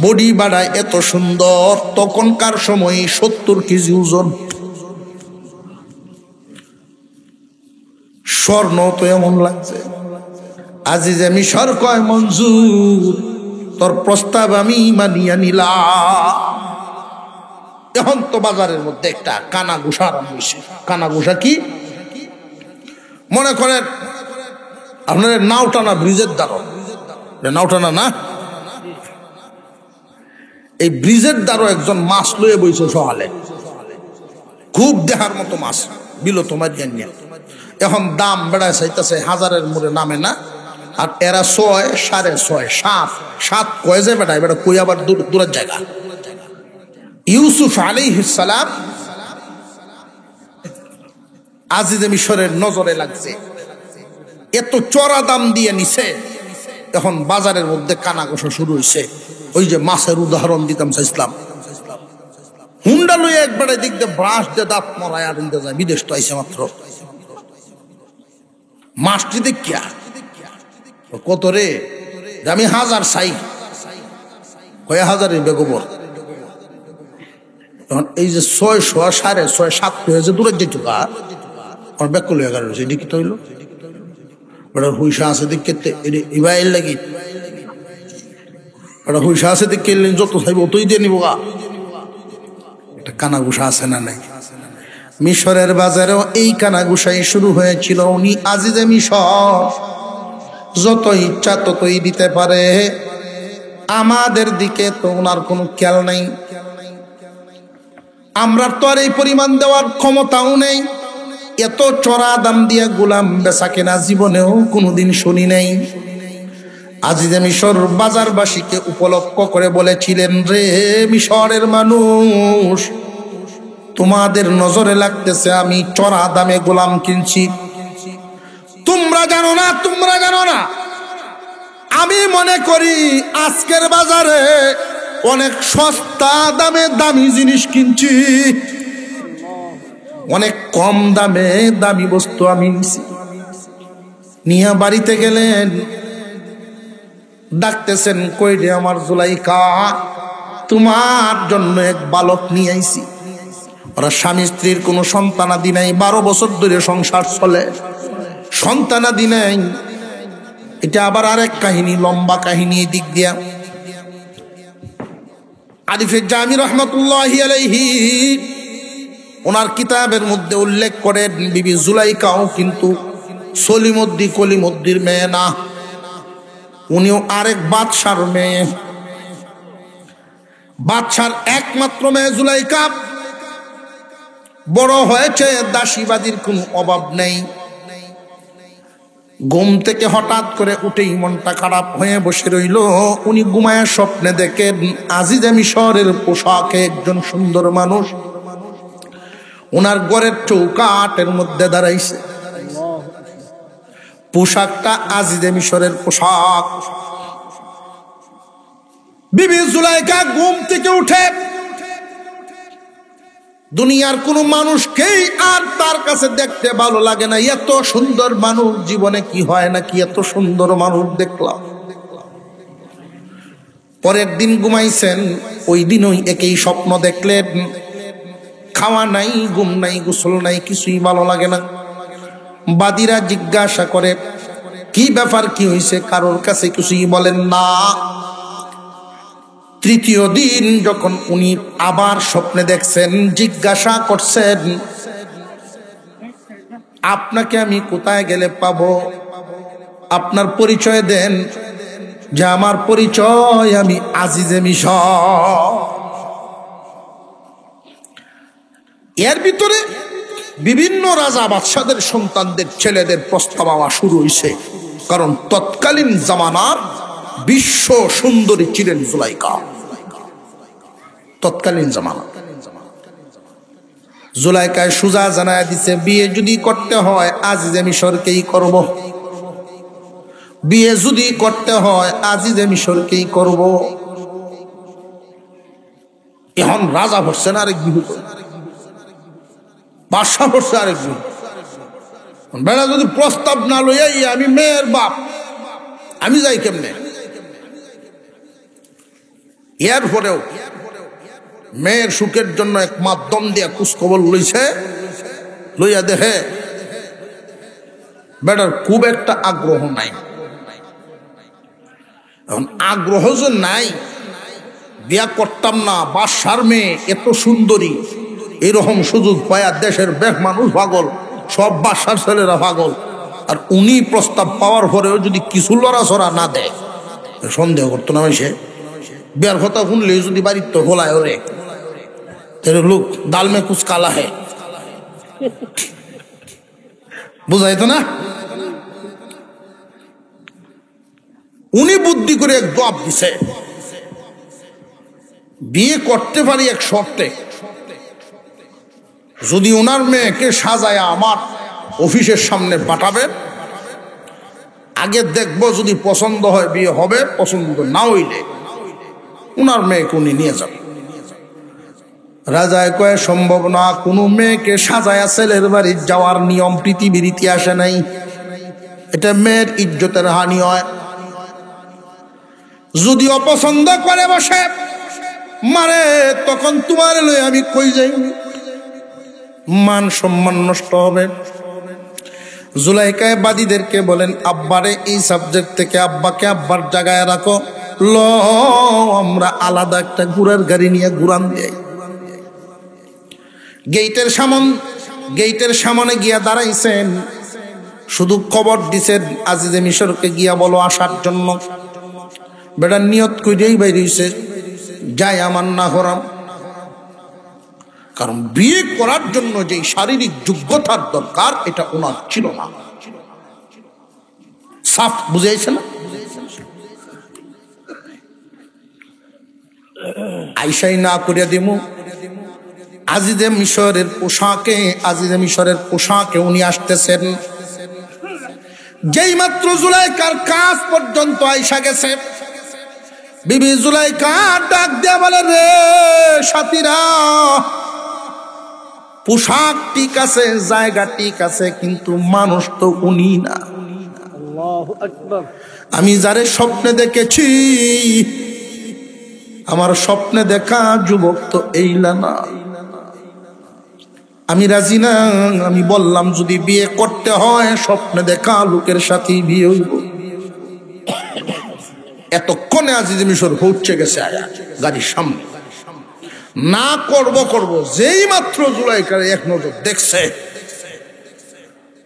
বডি বাড়ায় এত সুন্দর, তখনকার সময় 70 কেজি ওজন। স্বর্ণ তো এমন লাগছে। আজিজে মিশর কয়, মঞ্জুর, তোর প্রস্তাব আমি মানিয়া নিলাম। এখন তো বাজারের মধ্যে একটা কানাঘুষা আরম্ভ হয়েছে। কানাঘুষা কি? মনে করেন আপনার নাওটানা ব্রিজের দ্বারা, নাওটানা না, এই ব্রিজের দ্বারা একজন মাছ লয়ে বইছে সহালে, খুব দেখার মতো মাছ, বিলো তোমার জ্ঞান। এখন দাম বেড়ায় চাইতেছে, 1000-এর মোড়ে নামে না, আর এরা 6, 6.5, 7 কয়ে যে বেড়ায়, বেড়া কই আবার দূরের জায়গা। ইউসুফ আলাইহিস সালাম আজিজে মিশরের নজরে লাগছে, এত চড়া দাম দিয়ে নিছে। এখন বাজারের মধ্যে কানাঘোষা শুরু হয়েছে। ওই যে মাছের উদাহরণ দিতাম চাইছিলাম, হুন্ডা লইয়া একবারে দিক দিয়ে ব্রাশ দিয়ে দাঁত মরায় আর দিতে যায়, বিদেশ তো আইসে মাত্র। মাছটি দেখিয়া কত রে, আমি 1000 চাই, কয় 1000-এর বেগবর। এখন এই যে 600, 6.5, 7 হয়েছে দূরের যে টুকা, আমার ব্যাগ লইয়া গেল, এটি কি তৈল ওটা হুইসা আছে দেখতে, ইবাইল লাগি ওটা হুইসা আছে দেখে যত চাইব অতই দিয়ে নিব। একটা কানাঘুষা আছে না নাই? মিশরের বাজারেও এই কানাঘুষাই শুরু হয়েছিল। উনি আজিজে মিশর, যত ইচ্ছা ততই দিতে পারে, আমাদের দিকে তো ওনার কোনো খেয়াল নাই। আমরা তো আর এই পরিমাণ দেওয়ার ক্ষমতাও নেই। এত চড়া দাম দিয়ে গোলাম বেচা কেনা জীবনেও কোনোদিন শুনি নাই। আজিজে মিশর বাজারবাসীকে উপলক্ষ করে বলেছিলেন, রে মিশরের মানুষ, তোমাদের নজরে লাগতেছে আমি চড়া দামে গোলাম কিনছি। তোমরা জানো না, তোমরা জানো না, আমি মনে করি আজকের বাজারে অনেক সস্তা দামে দামি জিনিস কিনছি, অনেক কম দামে দামি বস্তু আমি নিছি। নিয়া বাড়িতে গেলেন, ডাকতেছেন, কই রে আমার জুলাইখা, তোমার জন্য এক বালক নিয়ে আইছি। ওরা স্বামী স্ত্রীর কোনো সন্তানাদি নাই, 12 বছর ধরে সংসার চলে, সন্তানাদি নেই। এটা আবার আরেক কাহিনী, লম্বা কাহিনী। এই দিক দিয়া আরিফের জামি রহমতুল্লাহি আলাইহি ওনার কিতাবের মধ্যে উল্লেখ করেন, বিবি জুলাইকাও কিন্তু সলিমুদ্দি কলিমুদ্দির মেয়ে না, উনিও আরেক বাদশার মেয়ে। বাদশার একমাত্র মেয়ে জুলাইকা। বড় হয়েছে, দাসীবাদীর কোনো অভাব নেই। ঘুম থেকে হঠাৎ করে উঠেই মনটা খারাপ হয়ে বসে রইল। উনি ঘুমায় স্বপ্নে দেখেন আজিজে মিশরের পোশাকে একজন সুন্দর মানুষ ওনার ঘরের চৌকাটের মধ্যে দাঁড়াইছে। পোশাকটা আজিজে মিশরের পোশাক। বিবি জুলাইকা ঘুম থেকে উঠে দুনিয়ার কোন মানুষকেই আর তার কাছে দেখতে ভালো লাগে না। এত সুন্দর মানুষ জীবনে কি হয় না, কি এত সুন্দর মানুষ দেখলাম। পরের দিন ঘুমাইছেন, ওই দিনই একই স্বপ্ন দেখলেন। খাওয়া নাই, ঘুম নাই, গোসল নাই, কিছুই ভালো লাগে না। বাদীরা জিজ্ঞাসা করে কি ব্যাপার, কি হয়েছে? কারোর কাছে কিছুই বলেন না। তৃতীয় দিন যখন উনি আবার স্বপ্নে দেখছেন, জিজ্ঞাসা করছেন আপনাকে আমি কোথায় গেলে পাবো? আপনার পরিচয় দেন। যে আমার পরিচয় আমি আজিজে মিশর। এর ভিতরে বিভিন্ন রাজা বাদশাদের সন্তানদের ছেলেদের প্রস্তাব আওয়া শুরু হয়েছে, কারণ তৎকালীন জামানার বিশ্ব সুন্দরী ছিলেন জুলাইকা। তৎকালীন জামানা জুলাইকায় সুজা জানায় দিছে, বিয়ে যদি করতে হয় আজিজে মিশরকেই করব। বিয়ে যদি করতে হয় আজিজে মিশরকেই করব। এখন রাজা ভরছেন আরেক বিহু, বাদশা ভরছে আরেক বিহু। বেড়া যদি প্রস্তাব না লইয়াই, আমি মেয়ের বাপ, আমি যাই কেমনে? এর পরেও মেয়ের সুখের জন্য এক মাধ্যম দিয়া কুচখবর লইছে। লইয়া দেখে বেটার খুব একটা আগ্রহ নাই। এখন আগ্রহ যে নাই, বিয়া করতাম না, বাদশার মেয়ে এত সুন্দরী, এরকম সুযোগ পায়া দেশের বেশ মানুষ পাগল, সব বাদশার ছেলেরা পাগল। আর উনি প্রস্তাব পাওয়ার পরেও যদি কিছু লড়াছড়া না দেয়, সন্দেহ করতো না সে। বিয়ার কথা শুনলে যদি বাড়ির তো হোলায় ওরে তেরে লোক দাল মে কুছ কালা হে, বুঝাইতো না। উনি বুদ্ধি করে এক জবাব দিছে, বিয়ে করতে পারি এক শর্তে, যদি ওনার মেয়েকে সাজায় আমার অফিসের সামনে পাঠাবেন, আগে দেখবো যদি পছন্দ হয় বিয়ে হবে, পছন্দ না হইলে ওনার মেয়েকে উনি নিয়ে যাবেন। রাজায় কয়ে সম্ভব না, কোনো মেয়েকে সাজায়া ছেলের বাড়ি যাওয়ার নিয়ম পৃথিবীর ইতিহাসে নাই, এটা মেয়ের ইজ্জতের হানি হয়। যদি অপছন্দ করে বসে মারে, তখন তোমার লই আমি কই যাই, মান সম্মান নষ্ট হবে। জুলাইকায় বাদীদেরকে বলেন, আব্বারে এই সাবজেক্ট থেকে আব্বাকে আব্বার জায়গায় রাখো, ল আমরা আলাদা একটা ঘোড়ার গাড়ি নিয়ে ঘুরান দেয়। গেইটের সামনে গিয়া দাঁড়াইছেন, শুধু খবর দিছেন আজিজে মিশরকে গিয়া বলো আসার জন্য। বেটা নিয়ত কইরেই বাইরে হইছে, যাই আমার না হরাম। কারণ বিয়ে করার জন্য যে শারীরিক যোগ্যতার দরকার, এটা ওনার ছিল না। সাফ বুঝাইছে না? আইসাই না করিয়া দিমু। আজিজে মিশরের পোশাকে উনি আসতেছেন। যেই মাত্র জুলাইকার কাজ পর্যন্ত আইসা গেছে, বিবি জুলাইকা ডাক দিয়া বলে, রে সাথীরা, পোশাক ঠিক আছে, জায়গা ঠিক আছে, কিন্তু মানুষ তো উনি না। আমি যারে স্বপ্নে দেখেছি, আমার স্বপ্নে দেখা যুবক তো এইলা না। আমি রাজি না। আমি বললাম যদি বিয়ে করতে হয় স্বপ্নে দেখা লোকের সাথেই বিয়ে হইব। এতক্ষণে আজিজ মিশর পৌঁছে গেছে আয়া গাড়ির সামনে। না করব করব, যেই মাত্র জুলাইকার এক নজর দেখছে,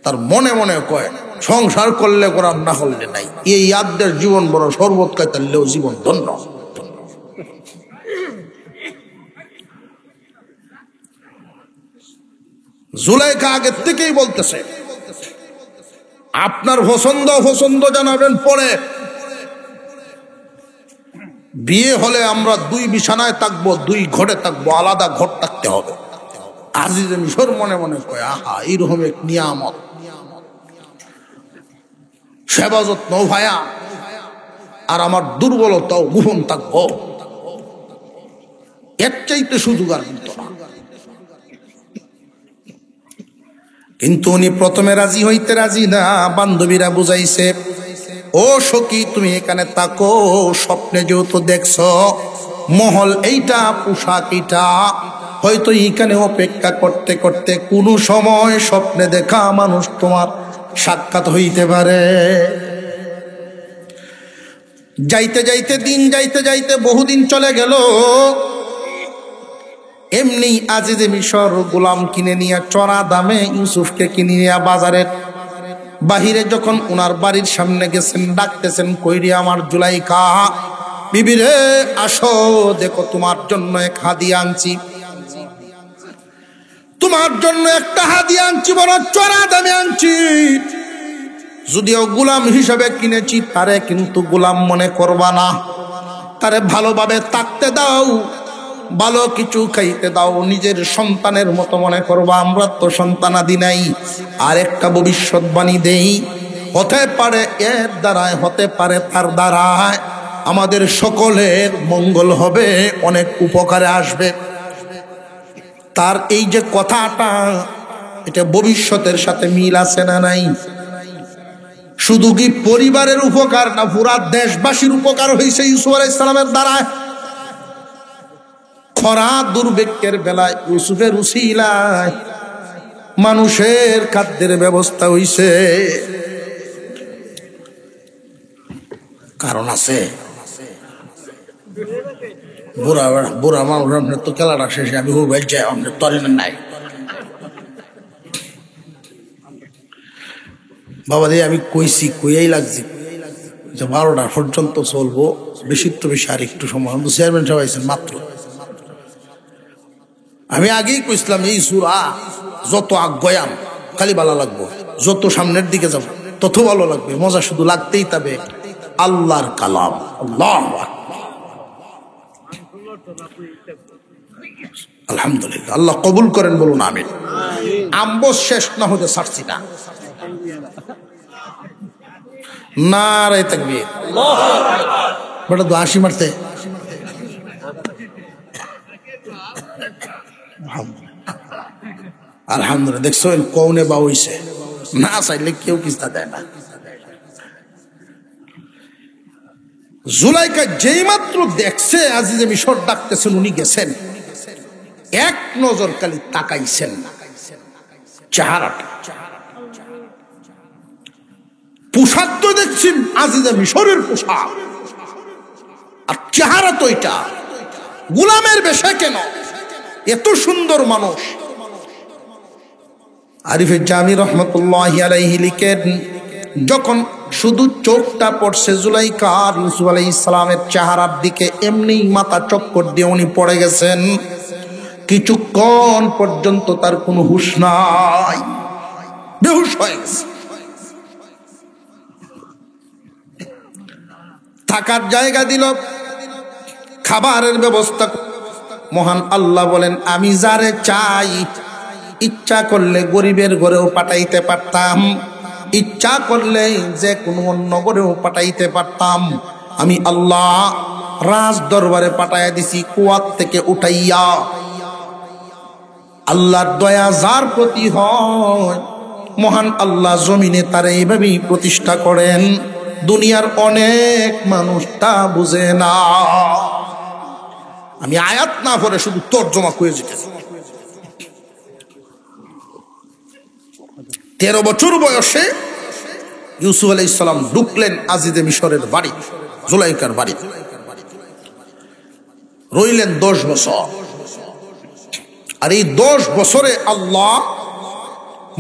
তার মনে মনে কয় সংসার করলে করার, না করলে নাই। এই আদ্যের জীবন বড়, শরবত খাইতালেও জীবন ধন্য। জুলাইকা আগের থেকেই বলতেছে আপনার পছন্দ অপছন্দ জানাবেন পরে, বিয়ে হলে আমরা দুই বিছানায় থাকবো, দুই ঘরে থাকবো, আলাদা ঘর থাকতে হবে। আজিজ মিশর মনে মনে কয় আহা, এইরকম এক নিয়ামত, সেবা যত্ন ভায়া, আর আমার দুর্বলতাও গোপন থাকবো, এর চাইতে সুযোগ আর কিন্তু না। কিন্তু উনি প্রথমে রাজি হইতে রাজি না। বান্ধবীরা বুঝাইছে, ও সখী তুমি এখানে তাকো, স্বপ্নে যেহেতু দেখছো মহল এইটা, পোশাক এইটা, হয়তো এইখানে অপেক্ষা করতে করতে কোনো সময় স্বপ্নে দেখা মানুষ তোমার সাক্ষাৎ হইতে পারে। যাইতে যাইতে দিন, যাইতে যাইতে বহুদিন চলে গেল। এমনি আজিজ মিশর গোলাম কিনে নিয়ে চড়া দামে ইউসুফকে কিনে নিয়ে বাজারের বাহিরে যখন উনার বাড়ির সামনে গেছেন, ডাকতেছেন, কইরি আমার জুলাইকা বিবি রে, আসো দেখো তোমার জন্য এক হাদিয়া আনছি, তোমার জন্য একটা হাদিয়া আনছি, বড় চড়া দামে আনছি। যদিও গোলাম হিসাবে কিনেছি, তারে কিন্তু গোলাম মনে করবা না, তারে ভালোভাবে থাকতে দাও, ভালো কিছু খাইতে দাও, নিজের সন্তানের মতো মনে করবা। আমরা তো সন্তানাদি নাই। আর একটা ভবিষ্যৎবাণী দেই, হতে পারে এর দ্বারায়, হতে পারে তার দ্বারায় আমাদের সকলের মঙ্গল হবে, অনেক উপকারে আসবে। তার এই যে কথাটা, এটা ভবিষ্যতের সাথে মিল আছে না নাই? শুধু কি পরিবারের উপকার না, পুরা দেশবাসীর উপকার হয়েছে ইউসুফ আলাইহিস সালামের দ্বারা। খরা দুর্ভিক্ষের বেলায় ইউসুফের উসিলায় মানুষের খাদ্যের ব্যবস্থা হইছে। কারণ আছে, বুড়া বুড়া মানুষ আপনার তো খেলাটা শেষে আমি হুবাই যাই, আপনার তরেন নাই বাবা দিয়ে। আমি কইছি, কইয়াই লাগছি যে 12টা পর্যন্ত চলবো, বেশি তো বেশি আর একটু সময়। চেয়ারম্যান সাহেব আইছেন মাত্র। আমি আগেই কইছিলাম এই সূরা যত আজ্ঞাম খালি ভালো লাগবো, যত সামনের দিকে যাব তত ভালো লাগবে, মজা শুধু লাগতেই তবে। আল্লাহর কালাম, আল্লাহ আলহামদুলিল্লাহ, আল্লাহ কবুল করেন, বলুন আমিন। আম্বস শেষ না হতে ছাড়ছি না। নারে তাকবীর, বড় তো হাসি মারতে। আলহামদুলিল্লাহ, দেখছো কৌনে বা হইছে, না চাইলে কেউ কিস্তা দেয় না। জুলাইকা যেই মাত্র দেখছে আজিজে মিশর ডাকতেছেন, উনি গেছেন, এক নজর খালি তাকাইছেন চেহারাটা। পোশাক তো দেখছেন আজিজে মিশরের পোশাক, আর চেহারা তো এটা গোলামের বেশে কেন, এত সুন্দর মানুষ। আরিফে জামি রহমতুল্লাহি আলাইহি লিখেন, যখন শুধু চোখটা পড়ছে জুলাইকা আর ইউসুফ আলাইহিস সালামের চেহারার দিকে, এমনি মাথা চক্কর দিয়ে উনি পড়ে গেছেন। কিছুক্ষণ পর্যন্ত তার কোনো হুঁশ নাই, বেহুশ হয়ে গেছে। থাকার জায়গা দিল, খাবারের ব্যবস্থা। মহান আল্লাহ বলেন, আমি যারে চাই ইচ্ছা করলে গরিবের ঘরেও পাঠাইতে পারতাম, ইচ্ছা করলে যে কোনো অন্য ঘরেও পাঠাইতে পারতাম। আমি আল্লাহ রাজ দরবারে পাঠাইয়া দিছি, কুয়াত থেকে উঠাইয়া। আল্লাহর দয়া যার প্রতি হয়, মহান আল্লাহ জমিনে তারা এইভাবেই প্রতিষ্ঠা করেন। দুনিয়ার অনেক মানুষ তা বুঝে না। আমি আয়াত না পড়ে শুধু তর্জমা করে যেতেছি। 13 বছর বয়সে ইউসুফ আলাইহিস সালাম ঢুকলেন আজিজে মিশরের বাড়ি, জুলাইখার বাড়ি, রইলেন 10 বছর। আর এই 10 বছরে আল্লাহ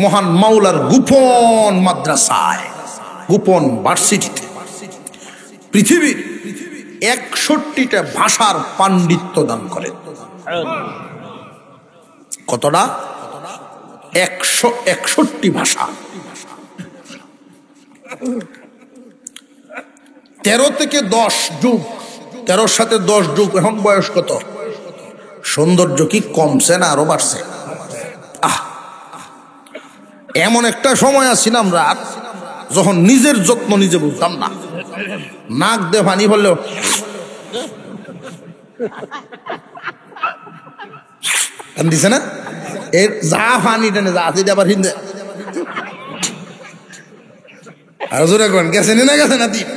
মহান মাওলার গোপন মাদ্রাসায়, গোপন ভার্সিটিতে পৃথিবীর 61টা ভাষার পাণ্ডিত্য দান করেন। কতটা? 161 ভাষা। 13 থেকে 10 যুগ, 13 সাথে 10 যুগ, এখন বয়স কত? সৌন্দর্য কি কমছে না আরো বাড়ছে? এমন একটা সময় আছিলাম রাত, যখন নিজের যত্ন নিজে বুঝতাম না। নাক দিয়ে পানি হলেও দিছে না, এর যা পানি টেনে যা আছে আবার হিন্দে আর জোরে করেন গেছে না, গেছে না দিন।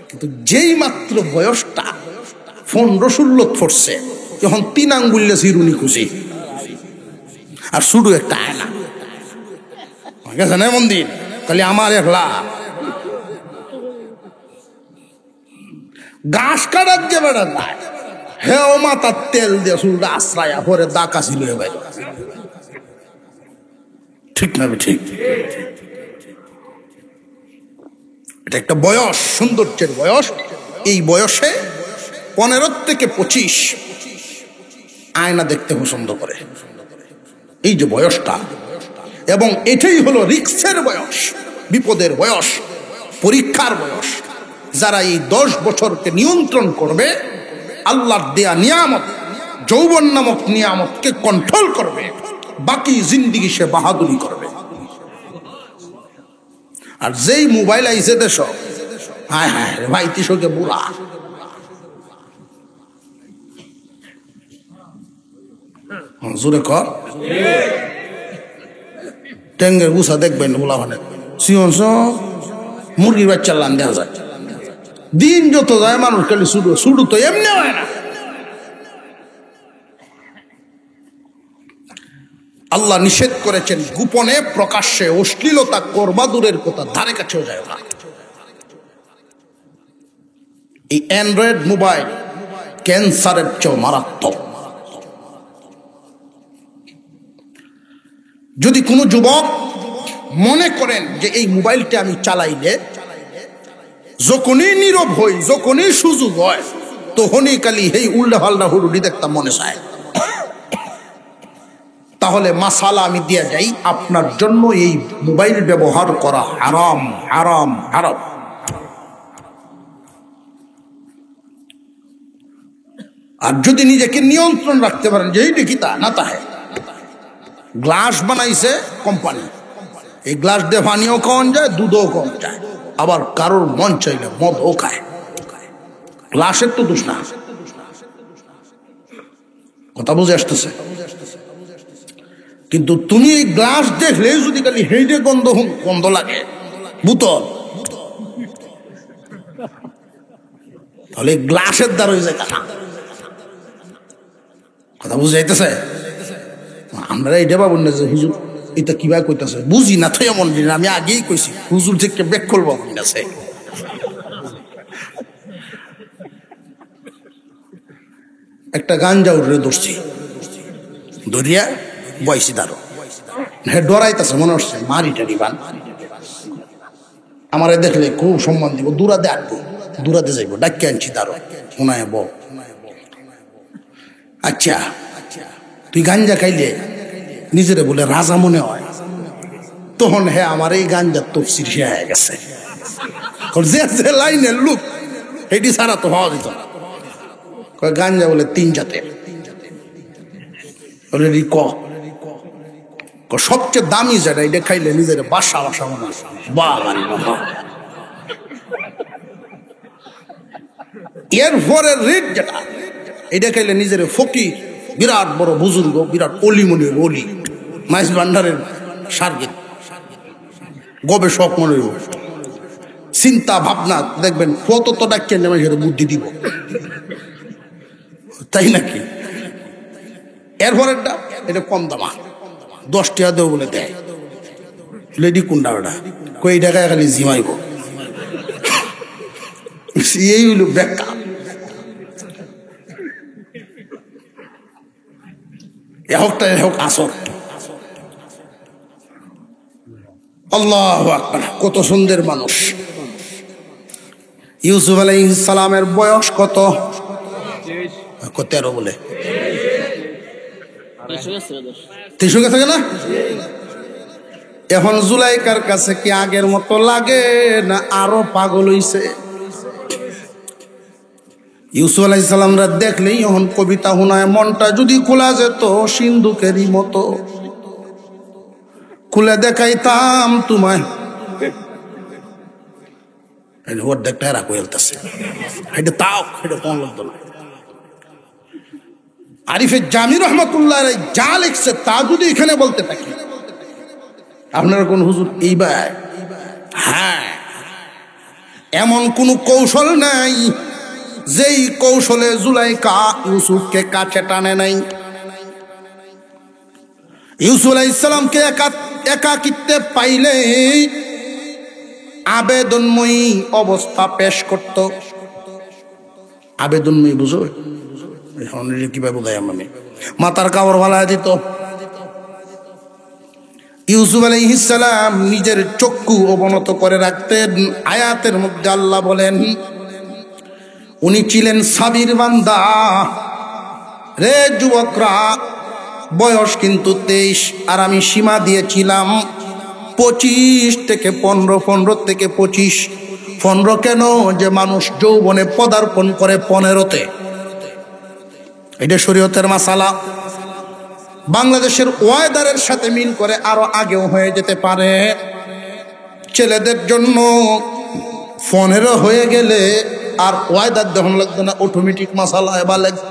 কিন্তু যেই মাত্র বয়সটা 15-16 পড়ছে, যখন 3 আঙ্গুলে চিরুনি খুশি আর শুধু একটা আয়না গেছে না মন্দির, তাহলে আমার একলা ঘাস কাটার যে বেড়া যায়, হে ও মাথার তেল দিয়ে চুলটা আশ্রায়া পরে দাকা ছিল ভাই, ঠিক না? ঠিক। এটা একটা বয়স, সৌন্দর্যের বয়স। এই বয়সে 15 থেকে 25 আয়না দেখতে পছন্দ করে, এই যে বয়সটা। এবং এটাই হলো রিস্কের বয়স, বিপদের বয়স, পরীক্ষার বয়স। যারা এই 10 বছরকে নিয়ন্ত্রণ করবে, আল্লাহর দেয়া নিয়ামত, যৌবন নামক নিয়ামতকে কন্ট্রোল করবে, বাকি জিন্দিগি সে বাহাদুরি করবে। আর যেই মোবাইল আইছে দেশ, হায় হায় ভাই, তিশোকে বুড়া জোরে কর, টেঙ্গের গুছা দেখবেন বলা মানে সিংহ মুরগির বাচ্চার লান দেখা যায়। দিন যত যায় মানুষ খালি শুরু শুরু তো এমনি হয় না। আল্লাহ নিষেধ করেছেন গোপনে প্রকাশ্যে অশ্লীলতা করবা, দূরের কথা ধারে কাছেও যায় না। এই অ্যান্ড্রয়েড মোবাইল ক্যান্সারের চেয়ে মারাত্মক। যদি কোনো যুবক মনে করেন যে এই মোবাইলটা আমি চালাইলে, যখনই নীরব হই, যখনই সুযোগ হয়, তখনই খালি এই উল্টা পাল্টা হুড়ুড়ি দেখতাম মনে চায়, তাহলে মাসালা আমি দিয়ে যাই, আপনার জন্য এই মোবাইল ব্যবহার করা হারাম, হারাম, হারাম। আর যদি নিজেকে নিয়ন্ত্রণ রাখতে পারেন যে এইটা কি তা না, তাহে গ্লাস বানাইছে কোম্পানি, এই গ্লাস দিয়ে পানিও খাওয়ান যায়, দুধও খাওয়ান যায়, আবার কারোর মন চাইলে মদও খায়। গ্লাসের তো দোষ না, কথা বুঝে আসতেছে? কিন্তু তুমি এই গ্লাস দেখলে যদি খালি হেঁটে গন্ধ গন্ধ লাগে বোতল, তাহলে গ্লাসের দ্বার হয়ে যায় না। কথা বুঝে যাইতেছে? আমরা এটা পাবো না যে হুজুর এটা কিভাবে কইতেছে, বুঝি না তো এমন দিন। আমি আগেই কইছি হুজুর থেকে ব্যাক করবো আছে। একটা গাঞ্জা উঠে ধরছি, ধরিয়া বয়সী দাঁড়ো, হ্যাঁ ডরাইতেছে, মনে হচ্ছে মারিটা দিবান। আমারে দেখলে খুব সম্মান দিব, দূরাতে আঁকবো, দূরাতে যাইবো, ডাক্কে আনছি দাঁড়ো, শোনায় বউ। আচ্ছা, তুই গাঞ্জা খাইলে নিজেরে বলে রাজা মনে হয়, তখন হ্যাঁ আমার এই গাঞ্জার তফসির সে হয়ে গেছে। যে লাইনের লোক এটি ছাড়া তো হওয়া যেত না। গাঞ্জা বলে 3 জাতের, সবচেয়ে দামি যেটা, এটা খাইলে নিজের বাসা বাসা মনে হয়, এরপরে রেড যেটা, এটা খাইলে নিজের ফকির, বিরাট বড় বুজুর্গ, বিরাট অলিমনির অলি, মাইস ভান্ডারের সার্গিত, গবেষক মনে হইব, চিন্তা ভাবনা দেখবেন কত তো ডাক্তার নেমে সেটা বুদ্ধি দিব, তাই নাকি? এরপরেরটা এটা কম দামা, 10 টাকা দেবো বলে দেয়, লেডি কুন্ডা ওটা কই টাকায় খালি জিমাইব এই হইল ব্যাখ্যা। হোকটা হোক আসর। আল্লাহু আকবার, কত সুন্দর মানুষ। ইউসুফ আলাইহিস সালামের বয়স কত? 13 বলে 23 গেছে না? এখন জুলাইকার কাছে কি আগের মতো লাগে না আরো পাগল হইছে? ইউসুফ আলাইহিস সালামরা দেখলেই এখন কবিতা শোনায়, মনটা যদি খোলা যেত সিন্ধুকেরই মতো, খুলে দেখাইতাম তোমায়। অর্ধেকটা রাখো হেলতেছে, এটা তাও এটা কোন লাগতো না। আরিফে জামি রহমতুল্লাহ যা লিখছে তা যদি এখানে বলতে থাকি, আপনারা কোন হুজুর এইবার, হ্যাঁ, এমন কোন কৌশল নাই যেই কৌশলে জুলাইকা ইউসুফকে কাছে টানে নাই। ইউসুফ আলাইহিস সালামকে একাকিত্বে পাইলে আবেদনময়ী অবস্থা পেশ করত। আবেদনময়ী বুঝো কিভাবে বোঝাই, মানে মাথার কাপড় ভালায় দিত। ইউসুফ আলাইহিস সালাম নিজের চক্ষু অবনত করে রাখতেন। আয়াতের মধ্যে আল্লাহ বলেন, উনি ছিলেন সাবির বান্দা। রে যুবকরা, বয়স কিন্তু 23, আর আমি সীমা দিয়েছিলাম 25 থেকে 15, 15 থেকে 25। 15 কেন? যে মানুষ যৌবনে পদার্পণ করে 15তে। এটা শরীয়তের মাসালা। বাংলাদেশের ওয়েদারের সাথে মিল করে আরো আগেও হয়ে যেতে পারে। ছেলেদের জন্য 15 হয়ে গেলে আর ওয়েদার দেখন লাগবে না, অটোমেটিক মাসালা এবার লাগবে।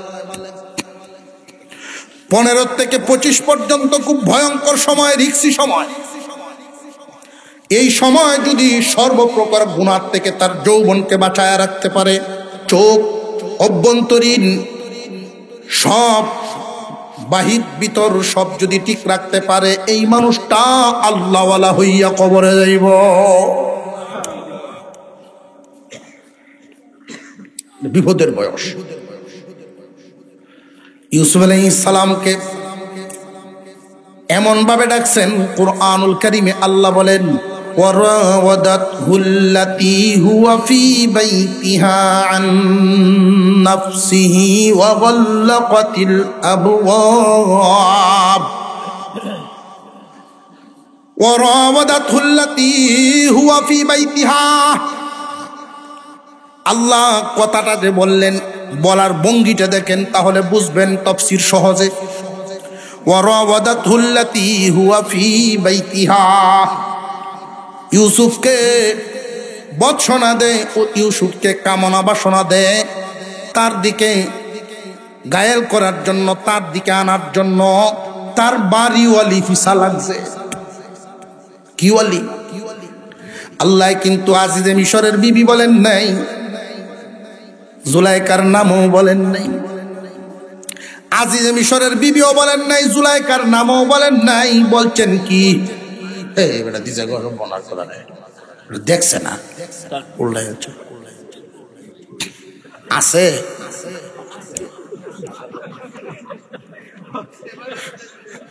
15 থেকে 25 পর্যন্ত খুব ভয়ঙ্কর সময়, রিক্সি সময়। এই সময় যদি সর্বপ্রকার গুনাহ থেকে তার যৌবনকে বাঁচায় রাখতে পারে, চোখ, অভ্যন্তরীণ সব, বাহির ভিতর সব যদি ঠিক রাখতে পারে, এই মানুষটা আল্লাহওয়ালা হইয়া কবরে যাইব। বিপদের বয়স। ইউসুফ আলাইহিস সালামকে এমন ভাবে ডাকছেন, কুরআনুল কারীমে আল্লাহ বলেন, ওয়ারাওয়াদাতহুল্লাতী হুয়া ফী বাইতিহা আন নাফসিহি ওয়া গাল্লাকাতিল আবওয়াব। ওয়ারাওয়াদাতহুল্লাতী হুয়া ফী বাইতিহা। আল্লাহ কথাটা যে বললেন, বলার ভঙ্গিটা দেখেন, তাহলে বুঝবেন তাফসীর সহজে। ওয়ারাওয়াদাতহুল্লাতী হুয়া ফী বাইতিহা, ইউসুফকে বৎসনা দে, ও ইউসুফকে কামনা বাসনা দে, তার দিকে গায়েল করার জন্য, তার দিকে আনার জন্য তার বাড়িওয়ালি ফিসা লাগছে। কি ওয়ালি? আল্লাহ কিন্তু আজিজে মিশরের বিবি বলেন নাই, জুলাইকার নামও বলেন নাই, আজিজে মিশরের বিবিও বলেন নাই, জুলাইকার নামও বলেন নাই। বলছেন কি? বেটা দিছে গরম বনার কথা নাই, দেখছে না উল্টাই হচ্ছে আছে।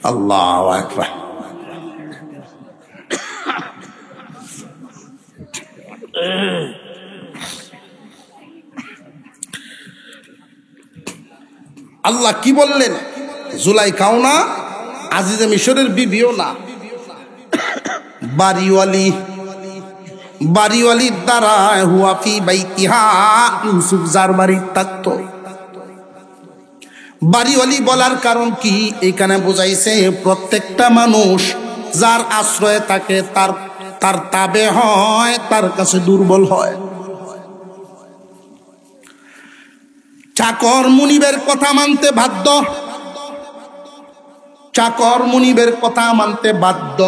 আল্লাহু আকবার। আল্লাহ কি বললেন? জুলাইকাও না, আজিজে মিশরের বিবিও না, বাড়িওয়ালি। বাড়িওয়ালির দ্বারা হুয়া ফী বাইতিহা, ইউসুফ যার বাড়ি থাকতো। বাড়িওয়ালি বলার কারণ কি? এখানে বোঝাইছে প্রত্যেকটা মানুষ যার আশ্রয়ে থাকে, তার তাবে হয়, তার কাছে দুর্বল হয়। চাকর মুনিবের কথা মানতে বাধ্য, চাকর মুনিবের কথা মানতে বাধ্য।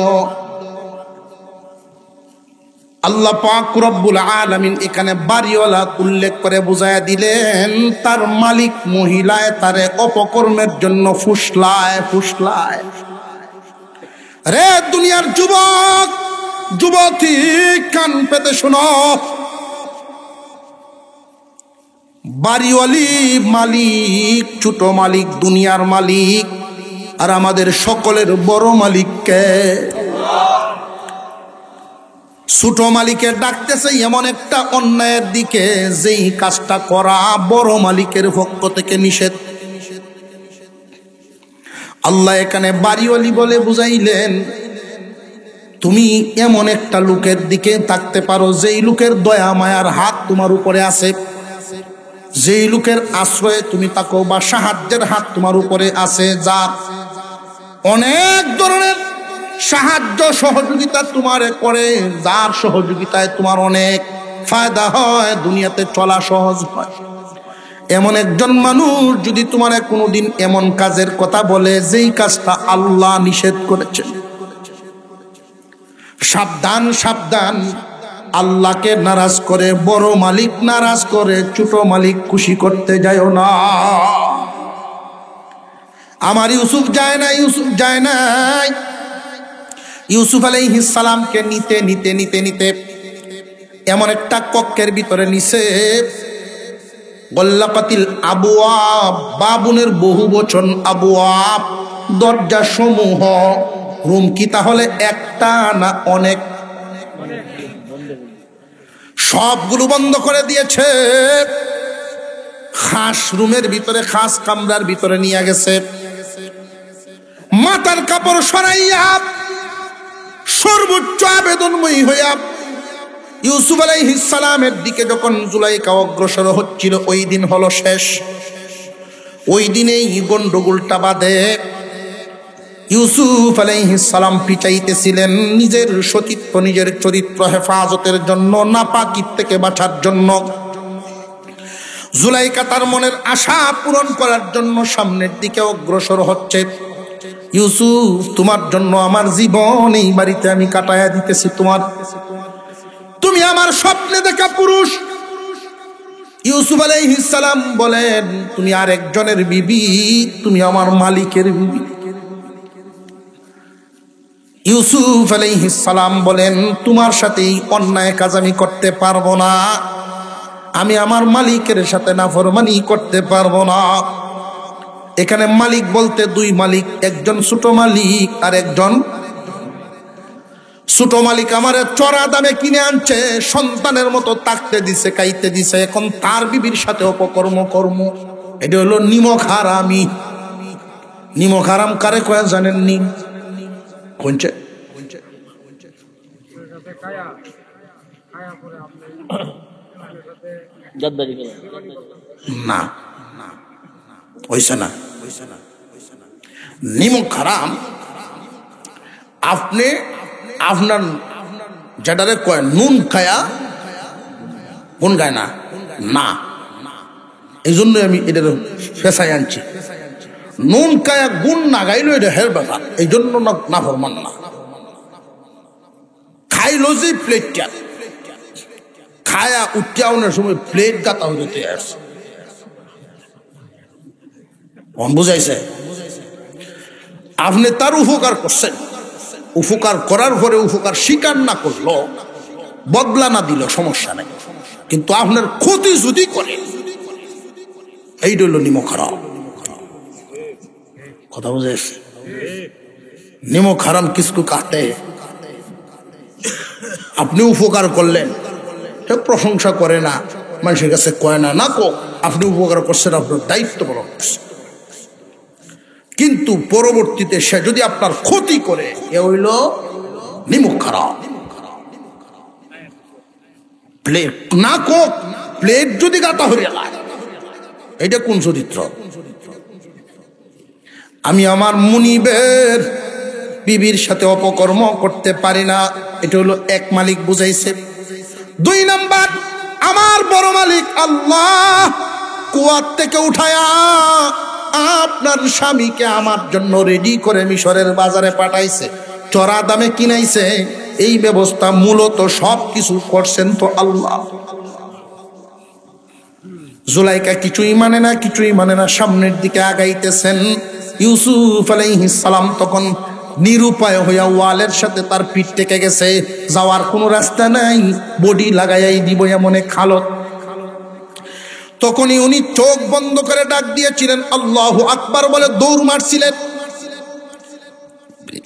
আল্লাহ পাক রব্বুল আলামিন এখানে বাড়িওয়ালা উল্লেখ করে বুঝাইয়া দিলেন, তার মালিক মহিলায় তারে অপকর্মের জন্য ফুসলায় ফুসলায়। রে দুনিয়ার যুবক, যুবতী কান পেতে শোনো, বাড়িওয়ালি মালিক, ছোট মালিক দুনিয়ার মালিক, আর আমাদের সকলের বড় মালিক কে? ছোট মালিকের ডাকতেছে এমন একটা অন্যায়ের দিকে যেই কাজটা করা বড় মালিকের পক্ষ থেকে নিষেধ। আল্লাহ এখানে বাড়িওয়ালি বলে বুঝাইলেন, তুমি এমন একটা লোকের দিকে থাকতে পারো যেই লোকের দয়া মায়ার হাত তোমার উপরে আছে, যেই লোকের আশ্রয়ে তুমি থাকো বা সাহায্যের হাত তোমার উপরে আছে, যার অনেক ধরনের সাহায্য সহযোগিতা তোমারে করে, যার সহযোগিতায় তোমার অনেক ফায়দা হয়, দুনিয়াতে চলা সহজ হয়। এমন একজন মানুষ যদি তোমার কোনোদিন এমন কাজের কথা বলে যেই কাজটা আল্লাহ নিষেধ করেছেন, সাবধান সাবধান। আল্লাহকে নারাজ করে, বড় মালিক নারাজ করে, ছোট মালিক খুশি করতে যায়ও না। আমার ইউসুফ যায় না, ইউসুফ যায় নাই। ইউসুফ আলাইহিস সালামকে নিতে নিতে নিতে নিতে এমন একটা কক্ষের ভিতরে নিছে, গল্লাকাতিল আবওয়াব, বাবুনের বহু বচন আবওয়াব, দরজা সমূহ। রুম কি তাহলে একটা না অনেক? সবগুলো বন্ধ করে দিয়েছে। খাস রুমের ভিতরে, খাস কামরার ভিতরে নিয়ে গেছে। মাথার কাপড় সরাইয়া সর্বোচ্চ আবেদনময়ী হইয়া ইউসুফ আলাইহিস সালামের দিকে যখন জুলাইখা অগ্রসর হচ্ছিল, ওই দিন হলো শেষ। ওই দিনেই গন্ডগোলটা বাঁধে। ইউসুফ আলাইহিস সালাম পিচাইতেছিলেন নিজের সতীত্ব, নিজের চরিত্র হেফাজতের জন্য, নাপাকির থেকে বাঁচার জন্য। জুলাইখা তার মনের আশা পূরণ করার জন্য সামনের দিকে অগ্রসর হচ্ছে। ইউসুফ, তোমার জন্য আমার জীবন এই বাড়িতে আমি কাটায়া দিতেছি, তুমি আমার স্বপ্নে দেখা পুরুষ। ইউসুফ আলাইহিস সালাম বলেন, তুমি আর একজনের বিবি, তুমি আমার মালিকের বিবি। ইউসুফ আলাইহিস সালাম বলেন, তোমার সাথে এই অন্যায় কাজ আমি করতে পারবো না, আমি আমার মালিকের সাথে নাফরমানি করতে পারবো না। এখানে মালিক বলতে দুই মালিক, একজন ছোট মালিক আর একজন। ছোট মালিক আমারে চড়া দামে কিনে আনছে, সন্তানের মতো তাকতে দিছে, খাইতে দিছে, এখন তার বিবির সাথে অপকর্ম কর্ম, এটা হলো নিমক হারামি। নিমক হারাম কারে কয়া জানেননি? কোনছে? না, হইছে না। নিমক হারাম আপনি আপনার যেটারে কয় নুন খায়া কোন গায় না, না, এই জন্যই আমি এটা ফেসাই আনছি। নুন খায়া গুণ না গাইলো এটা হের ব্যাপার, এই জন্য না ফরমান না। খাইলো যে প্লেটটা, খায়া উঠিয়াউনের সময় প্লেট গাতা হইতে আসছে, বুঝাইছে? আপনি তার উপকার করছেন, উপকার করার পরে উপকার স্বীকার না করলো, বদলা না দিল সমস্যা নেই, কিন্তু আপনার ক্ষতি যদি করে, এইটা হলো নিমক হারাম। কথা বুঝেছে? নিমক হারাম কিসকু কাটে। আপনি উপকার করলেন, প্রশংসা করে না, মানুষের কাছে কয় না, না কো আপনি উপকার করছেন, আপনার দায়িত্ব পালন করছেন, কিন্তু পরবর্তীতে সে যদি আপনার ক্ষতি করে, এ হইল নিমক হারাম। প্লেট না কোক, প্লেট যদি গাতা হইয়া লাগে, এটা কোন চরিত্র? আমি আমার মুনিবের বিবির সাথে অপকর্ম করতে পারি না, এটা হলো এক মালিক বুঝাইছে। দুই নাম্বার, আমার বড় মালিক আল্লাহ কুয়ার থেকে উঠায়া আপনার স্বামীকে আমার জন্য রেডি করে মিশরের বাজারে পাঠাইছে, চড়া দামে কিনাইছে। এই ব্যবস্থা মূলত সব কিছু করছেন তো আল্লাহ। জুলাইখা কিছুই মানে না, কিছুই মানে না, সামনের দিকে আগাইতেছেন। ইউসুফ আলাইহিস সালাম তখন নিরুপায় হইয়া ওয়ালের সাথে তার পিঠ টেকে গেছে, যাওয়ার কোনো রাস্তা নাই, বডি লাগাইয়াই দিব এমন এক হালত। তখনই উনি চোখ বন্ধ করে ডাক দিয়েছিলেন আল্লাহু আকবার বলে দৌড় মারছিলেন।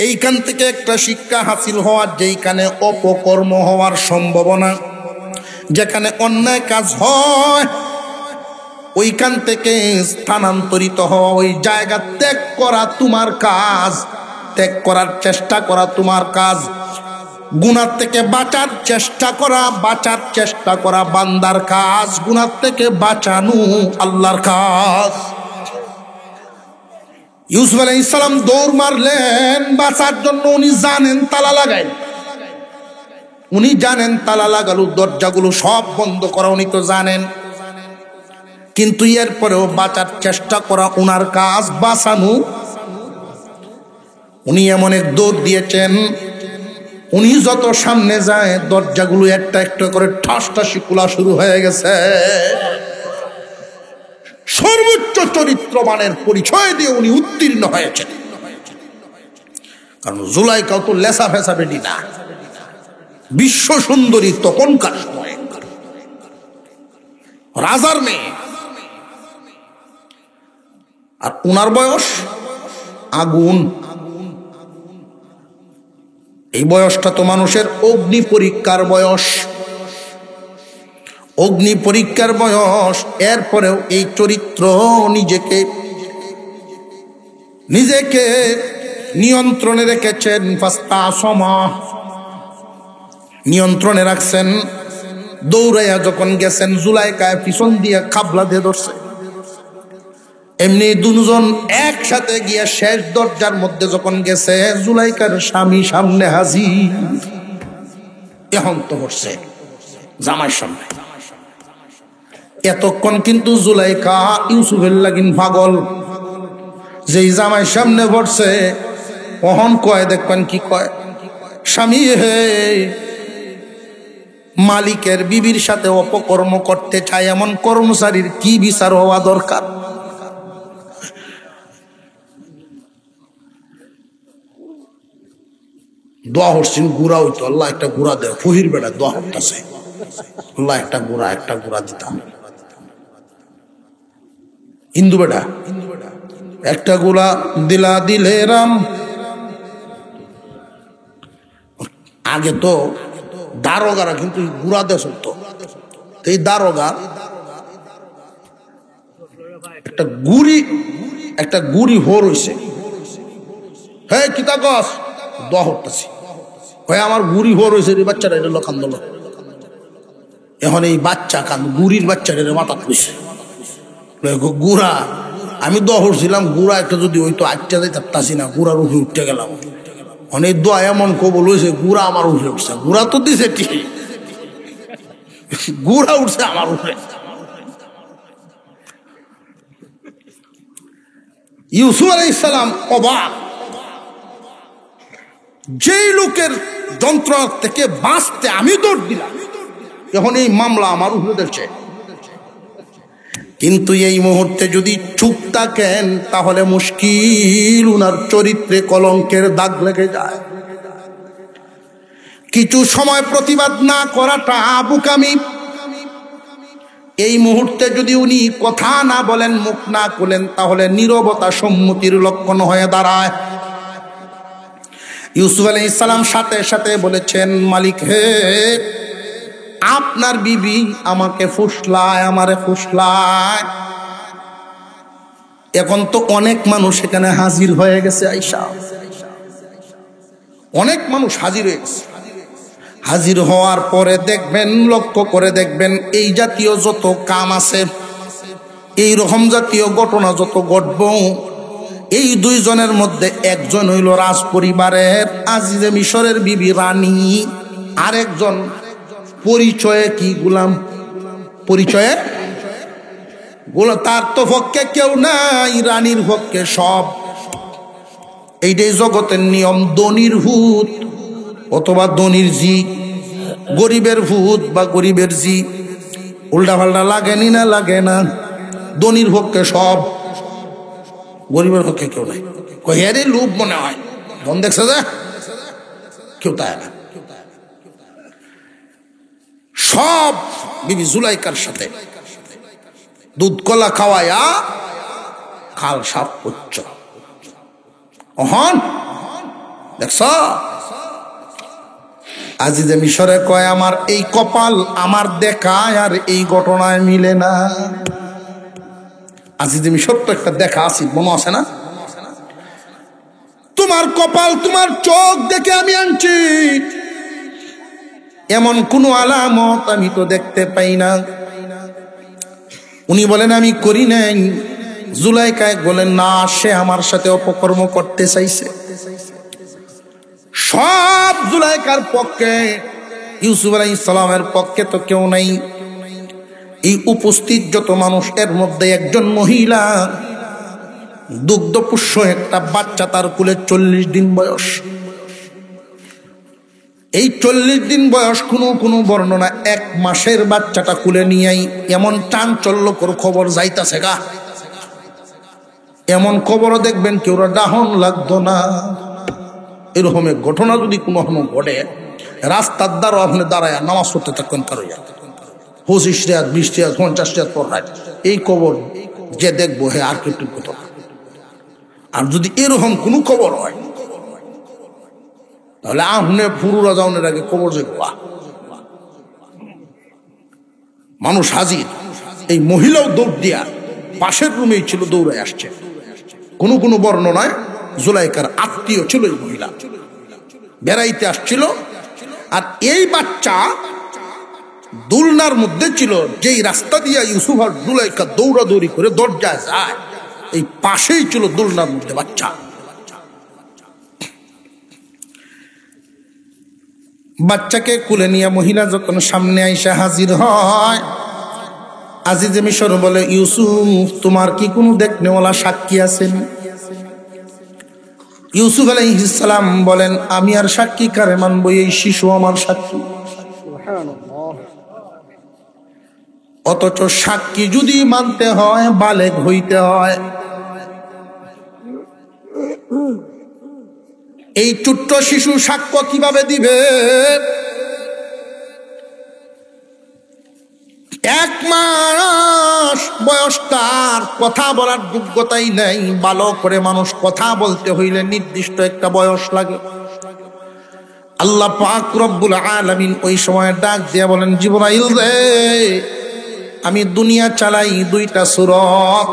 এইখান থেকে একটা শিক্ষা হাসিল হওয়ার, যেইখানে অপকর্ম হওয়ার সম্ভাবনা, যেখানে অন্যায় কাজ হয়, ওইখান থেকে স্থানান্তরিত হওয়া, ওই জায়গা ত্যাগ করা তোমার কাজ, ত্যাগ করার চেষ্টা করা তোমার কাজ। গুনাহ থেকে বাঁচার চেষ্টা করা বান্দার কাজ, গুনাহ থেকে বাঁচানো আল্লাহর কাজ। ইউসুফ আলাইহিস সালাম দৌড় মারলেন বাঁচার জন্য। উনি জানেন তালা লাগাই, উনি জানেন তালা লাগালো, দরজাগুলো সব বন্ধ করা উনি তো জানেন, কিন্তু এরপরেও বাঁচার চেষ্টা করা উনার কাজ, বাঁচানো। উনি এমন এক দৌড় দিয়েছেন, উনি যত সামনে যায় দরজাগুলো একটা একটা করে ঠাসঠাসি খোলা শুরু হয়ে গেছে। সর্বোচ্চ চরিত্রবানের পরিচয় দিয়ে উনি উত্তীর্ণ হয়েছেন। কারণ জুলাইকাও তো লেসা ফেসা বেটি না, বিশ্ব সুন্দরী তখনকার সময়, রাজার মেয়ে। আর উনার বয়স আগুন। এই বয়সটা তো মানুষের অগ্নি পরীক্ষার বয়স, অগ্নি পরীক্ষার বয়স। এরপরেও এই চরিত্র নিজেকে নিয়ন্ত্রণে রেখেছেন। নিয়ন্ত্রণে রাখছেন। দৌড়াইয়া যখন গেছেন, জুলাইকায় পিছন দিয়ে খাবলা দিয়ে ধরছে। এমনি দুজন একসাথে গিয়ে শেষ দরজার মধ্যে যখন গেছে, জুলাইকার স্বামী সামনে হাজির। এখন তো হচ্ছে জামাই সামনে। এতক্ষণ কিন্তু জুলাইকা ইউসুফের লাগিন পাগল, যেই জামাই সামনে পড়ছে অহন কয়, দেখবেন কি কয়, স্বামী হে, মালিকের বিবির সাথে অপকর্ম করতে চায় এমন কর্মচারীর কি বিচার হওয়া দরকার? দোয়া হচ্ছেন গুড়া হইতো, আল্লাহ একটা গুড়া দেয়, ফহির বেড়া দোয়া হচ্ছে, আল্লাহ একটা গুড়া দিতাম। হিন্দু বেটা একটা গুড়া দিলা দিলে রাম। আগে তো দারোগারা কিন্তু গুড়া দেশ হতো, এই দারোগা একটা গুড়ি হোর হইছে, হ্যাঁ কিতা গছ দোয়া হচ্ছে, হ্যাঁ আমার গুড়ি হোর হয়েছে রে, বাচ্চারা এটা কান্দল। এখন এই বাচ্চা গুড়ির বাচ্চাটা মাথা খুঁজছে গুড়া। আমি দোয়া হচ্ছিলাম, গুড়া একটা যদি হইতো আটটা যাই তাপতাছি না, গুড়ার উঠে উঠতে গেলাম। অনেক দোয়া এমন কবল হয়েছে, গুড়া আমার উঠে উঠছে। গুড়া তো দিছে ঠিক, গুড়া উঠছে আমার উঠে। ইউসুফ আলাইহিস সালাম অবাক, যেই লোকের যন্ত্রণা থেকে বাঁচতে আমি দৌড় দিলাম, এখন এই মামলা আমার উপরে দেখছে। কিন্তু এই মুহূর্তে যদি চুপ থাকেন তাহলে মুশকিল, উনার চরিত্রে কলঙ্কের দাগ লেগে যায়। কিছু সময় প্রতিবাদ না করাটা বোকামি। এই মুহূর্তে যদি উনি কথা না বলেন, মুখ না খুলেন, তাহলে নীরবতা সম্মতির লক্ষণ হয়ে দাঁড়ায়। ইউসুফ আলাইহিস সালাম সাথে সাথে বলেছেন, মালিক হে, আপনার বিবি আমাকে আমারে ফুসলায়। এখন তো অনেক মানুষ এখানে হাজির হয়ে গেছে, আইসা অনেক মানুষ হাজির হয়ে গেছে। হাজির হওয়ার পরে দেখবেন, লক্ষ্য করে দেখবেন, এই জাতীয় যত কাম আছে, এই রকম জাতীয় ঘটনা যত ঘটব, এই দুইজনের মধ্যে একজন হইল রাজ পরিবারের আজিজে মিশরের বিবি রানী, আরেকজন পরিচয়ে কি গোলাম, পরিচয়ে গোলাম। তার তো পক্ষে কেউ নাই, রানীর পক্ষে সব। এইটাই জগতের নিয়ম। ধনির ভূত অথবা ধনির জি, গরিবের ভূত বা গরিবের জি, উল্টা পাল্টা লাগেনি না লাগে না। ধনির পক্ষে সব, গরিবের পক্ষে কেউ নাই। হেরে লোভ মনে হয়, মন দেখছে যে কেউ তাই না। সব বিবি জুলাইকার সাথে দুধ কলা খাওয়ায়া খাল সাপ উচ্চ অহন দেখছ। আজিজে মিশরে কয় আমার এই কপাল আমার দেখায় আর এই ঘটনায় মিলে না। আজিজে মিশর তো একটা দেখা আছে, মনে আছে না? তোমার কপাল তোমার চোখ দেখে আমি আনছি, এমন কোন আলামত আমি তো দেখতে পাই না। উনি বলেন আমি করি নাই। জুলাইকা বলেন না, সে আমার সাথে অপকর্ম করতে চাইছে। সব জুলাইকার পক্ষে, ইউসুফ আলাইহিস সালামের পক্ষে তো কেউ নাই। এই উপস্থিত যত মানুষ, এর মধ্যে একজন মহিলা দুগ্ধপুষ্য একটা বাচ্চা, তার কুলে 40 দিন বয়স। এই 40 দিন বয়স, কোনো বর্ণনা 1 মাসের বাচ্চাটা কুলে নিয়েই এমন চাঞ্চল্যকর খবর যাইতাছে গা। এমন খবরও দেখবেন কেউ ডাহন লাগতো না। এরকম ঘটনা যদি কোনো ঘটে, রাস্তার দ্বারা আপনি দাঁড়ায় নামাজ পড়তে থাকেন কারো 25 রাত 20 রাত 50 রাত পর রাত, এই খবর যে দেখবো হে আর কেউ কথা। আর যদি এরকম কোনো খবর হয়, তাহলে আপনি পুরুরা যাওয়ার আগে খবর যে মানুষ হাজির। এই মহিলাও দৌড় দিয়া পাশের রুমেই ছিল, দৌড়ে আসছে। কোনো বর্ণনায় জুলাইকার আত্মীয় ছিল এই মহিলা, বেড়াইতে আসছিল। আর এই বাচ্চা দুলনার মধ্যে ছিল, যেই রাস্তা দিয়া ইউসুফ আর জুলাইকা দৌড়াদৌড়ি করে দরজায় যায়, এই পাশেই ছিল দুলনার মধ্যে বাচ্চা। বাচ্চাকে কুলে নিয়ে মহিলা যখন সামনে আইসা হাজির হয়, আজিজে মিশর বলে ইউসুফ তোমার কি কোনো দেখনেওয়ালা সাক্ষী আছেন? ইউসুফ আলাইহিস সালাম বলেন আমি আর সাক্ষী কারে মানবো, এই শিশু আমার সাক্ষী। অথচ সাক্ষী যদি মানতে হয় বালেগ হইতে হয়। এই ছোট্ট শিশু সাক্ষ্য কিভাবে দিবে? 1 মাস বয়স, তার কথা বলার যোগ্যতাই নেই। ভালো করে মানুষ কথা বলতে হইলে নির্দিষ্ট একটা বয়স লাগে। আল্লাহ পাক রব্বুল আলামিন ওই সময় ডাক দিয়া বলেন জিবরাইল রে, আমি দুনিয়া চালাই 2টা সূরত,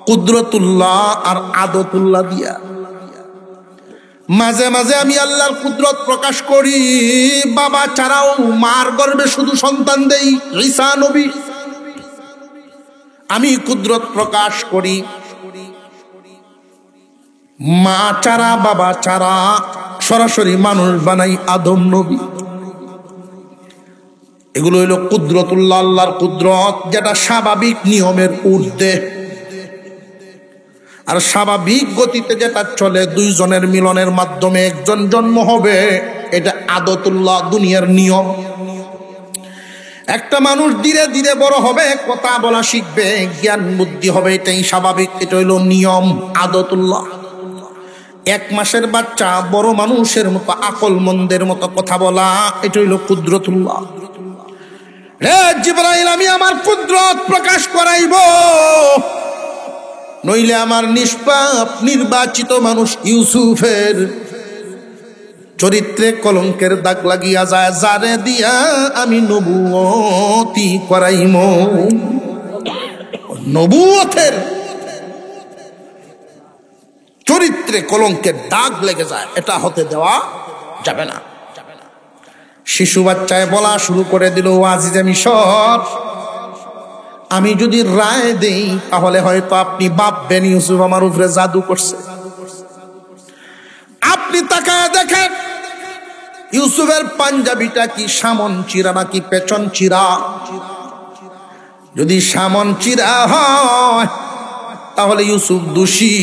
কুদরতুল্লাহ আর আদতুল্লাহ দিয়া। মাঝে মাঝে আমি আল্লাহর কুদরত প্রকাশ করি। বাবা ছাড়াও মার গর্ভে শুধু সন্তান দেই, ঈসা নবী। আমি কুদরত প্রকাশ করি। মা ছাড়া বাবা ছাড়া সরাসরি মানুষ বানাই, আদম নবী। এগুলো হইল কুদরতুল্লাহ, আল্লাহর কুদরত, যেটা স্বাভাবিক নিয়মের ঊর্ধ্বে। আর স্বাভাবিক গতিতে যেটা চলে, 2 জনের মিলনের মাধ্যমে একজন জন্ম হবে, এটা আদতুল্লাহ, দুনিয়ার নিয়ম। একটা মানুষ ধীরে ধীরে বড় হবে, কথা বলা শিখবে, জ্ঞান বুদ্ধি হবে, এটাই স্বাভাবিক। এটা হইল নিয়ম, আদতুল্লাহ। 1 মাসের বাচ্চা বড় মানুষের মতো আকল মন্দের মতো কথা বলা, এটা হইল কুদরতুল্লাহ। হে জিবরাইল, আমি আমার কুদরত প্রকাশ করাইব, নইলে আমার নিষ্পাপ নির্বাচিত মানুষ ইউসুফের চরিত্রে কলঙ্কের দাগ লাগিয়া যায়, যারে দিয়া আমি নবুয়তি করাইম। নবুয়তের চরিত্রে কলঙ্কের দাগ লেগে যায়, এটা হতে দেওয়া যাবে না। শিশু বাচ্চায় বলা শুরু করে দিল, আজিজে মিশর, আমি যদি রায় দেই তাহলে হয়তো আপনি ভাববেন ইউসুফ আমার উপরে জাদু করছে। আপনি তাকায় দেখেন ইউসুফের পাঞ্জাবিটা কি সামন চিরা নাকি পেছন চিরা। যদি সামন চিরা হয় তাহলে ইউসুফ দোষী।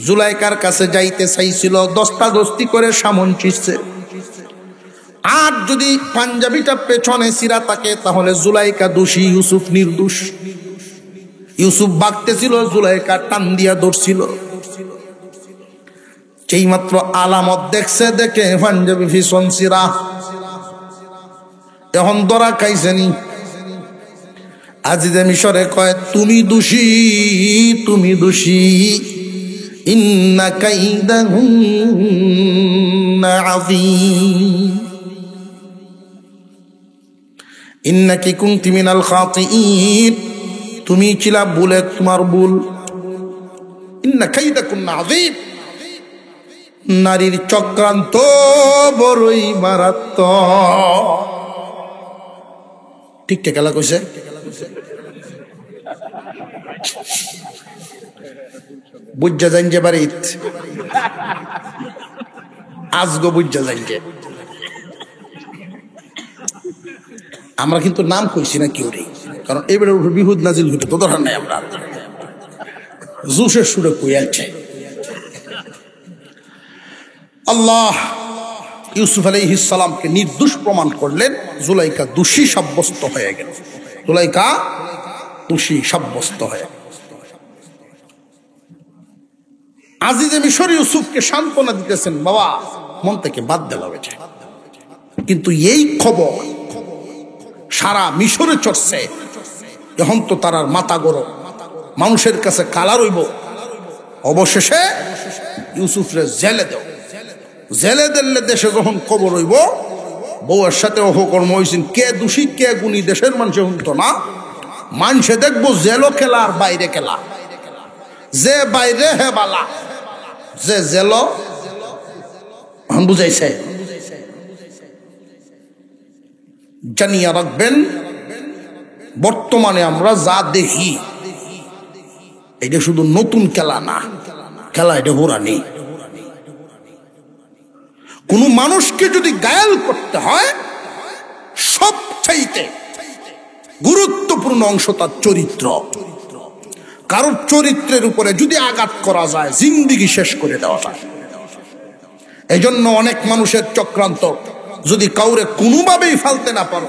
জুলাইকার কাছে যাইতে চাইছিল, দস্তাদস্তি করে সামন চিরছে। আর যদি পাঞ্জাবিটা পেছনে চিরা থাকে তাহলে জুলাইকা দোষী, ইউসুফ নির্দোষ। ইউসুফ বাগতেছিল, জুলাইকা টান দিয়া ধরছিল। যেই মাত্র আলামত দেখছে, দেখে পাঞ্জাবি ফিসন সিরা, এখন ধরা খাইছেনি। আজিজে মিশরে কয় তুমি দোষী, তুমি দোষী, ইন্না কাইদাহুন্না আযীম, ইন্নাকি কুনতি মিনাল খাতিঈন, তুমি ছিলা ভুলে, তোমার ভুল। ইন্না কাইদাকুন্না আযীম, নারীর চক্রান্ত বড়ই মারাত্মক। ঠিক ঠিক এলা কইছে। বুঝা যাইন যে বাড়িত আজগো বুঝা যাইন যে আমরা কিন্তু নাম কইছি না কেউ রে, কারণ এবারে বিহুদ নাজিল হইতে তো দরকার নাই। আমরা জুসের সুরে কই আছে। আল্লাহ ইউসুফ আলাইহিস সালামকে নির্দোষ প্রমাণ করলেন, জুলাইখা দোষী সাব্যস্ত হয়ে গেল। জুলাইখা দোষী সাব্যস্ত হয়ে গেল। আজিজে মিশর ইউসুফকে সান্ত্বনা দিতেছেন, বাবা মন থেকে বাদ দেওয়া হয়েছে। কিন্তু এই খবর সারা মিশরে চড়ছে, এখন তো তার আর মাথা গরম, মানুষের কাছে কালা রইব। অবশেষে ইউসুফরে জেলে দেও, জেলে দিলে দেশে যখন খবর হইব বউয়ের সাথে অপকর্ম হয়েছেন, কে দোষী কে গুণী দেশের মানুষে শুনতো না। মানুষে দেখবো জেলো খেলা আর বাইরে খেলা, যে বাইরে হে বালা, যে জেলো বুঝাইছে। জানিয়া রাখবেন, বর্তমানে আমরা যা দেখি এটা শুধু নতুন খেলা না, খেলা এটা পুরানি। কোন মানুষকে যদি গায়াল করতে হয়, সবচাইতে গুরুত্বপূর্ণ অংশ তার চরিত্র। কারোর চরিত্রের উপরে যদি আঘাত করা যায়, জিন্দেগি শেষ করে দেওয়া যায়। এই জন্য অনেক মানুষের চক্রান্ত, যদি কাউরে কোনোভাবেই ফালতে না পারো,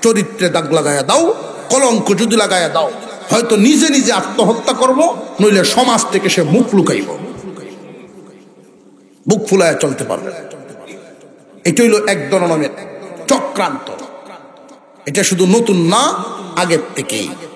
চরিত্রে দাগ লাগাইয়া দাও, কলঙ্ক যদি লাগাইয়া দাও, হয়তো নিজে নিজে আত্মহত্যা করবো, নইলে সমাজ থেকে সে মুখ লুকাইব, বুক ফুলাইয়া চলতে পারবে। এটা হইল এক ধরনের চক্রান্ত। এটা শুধু নতুন না, আগের থেকেই।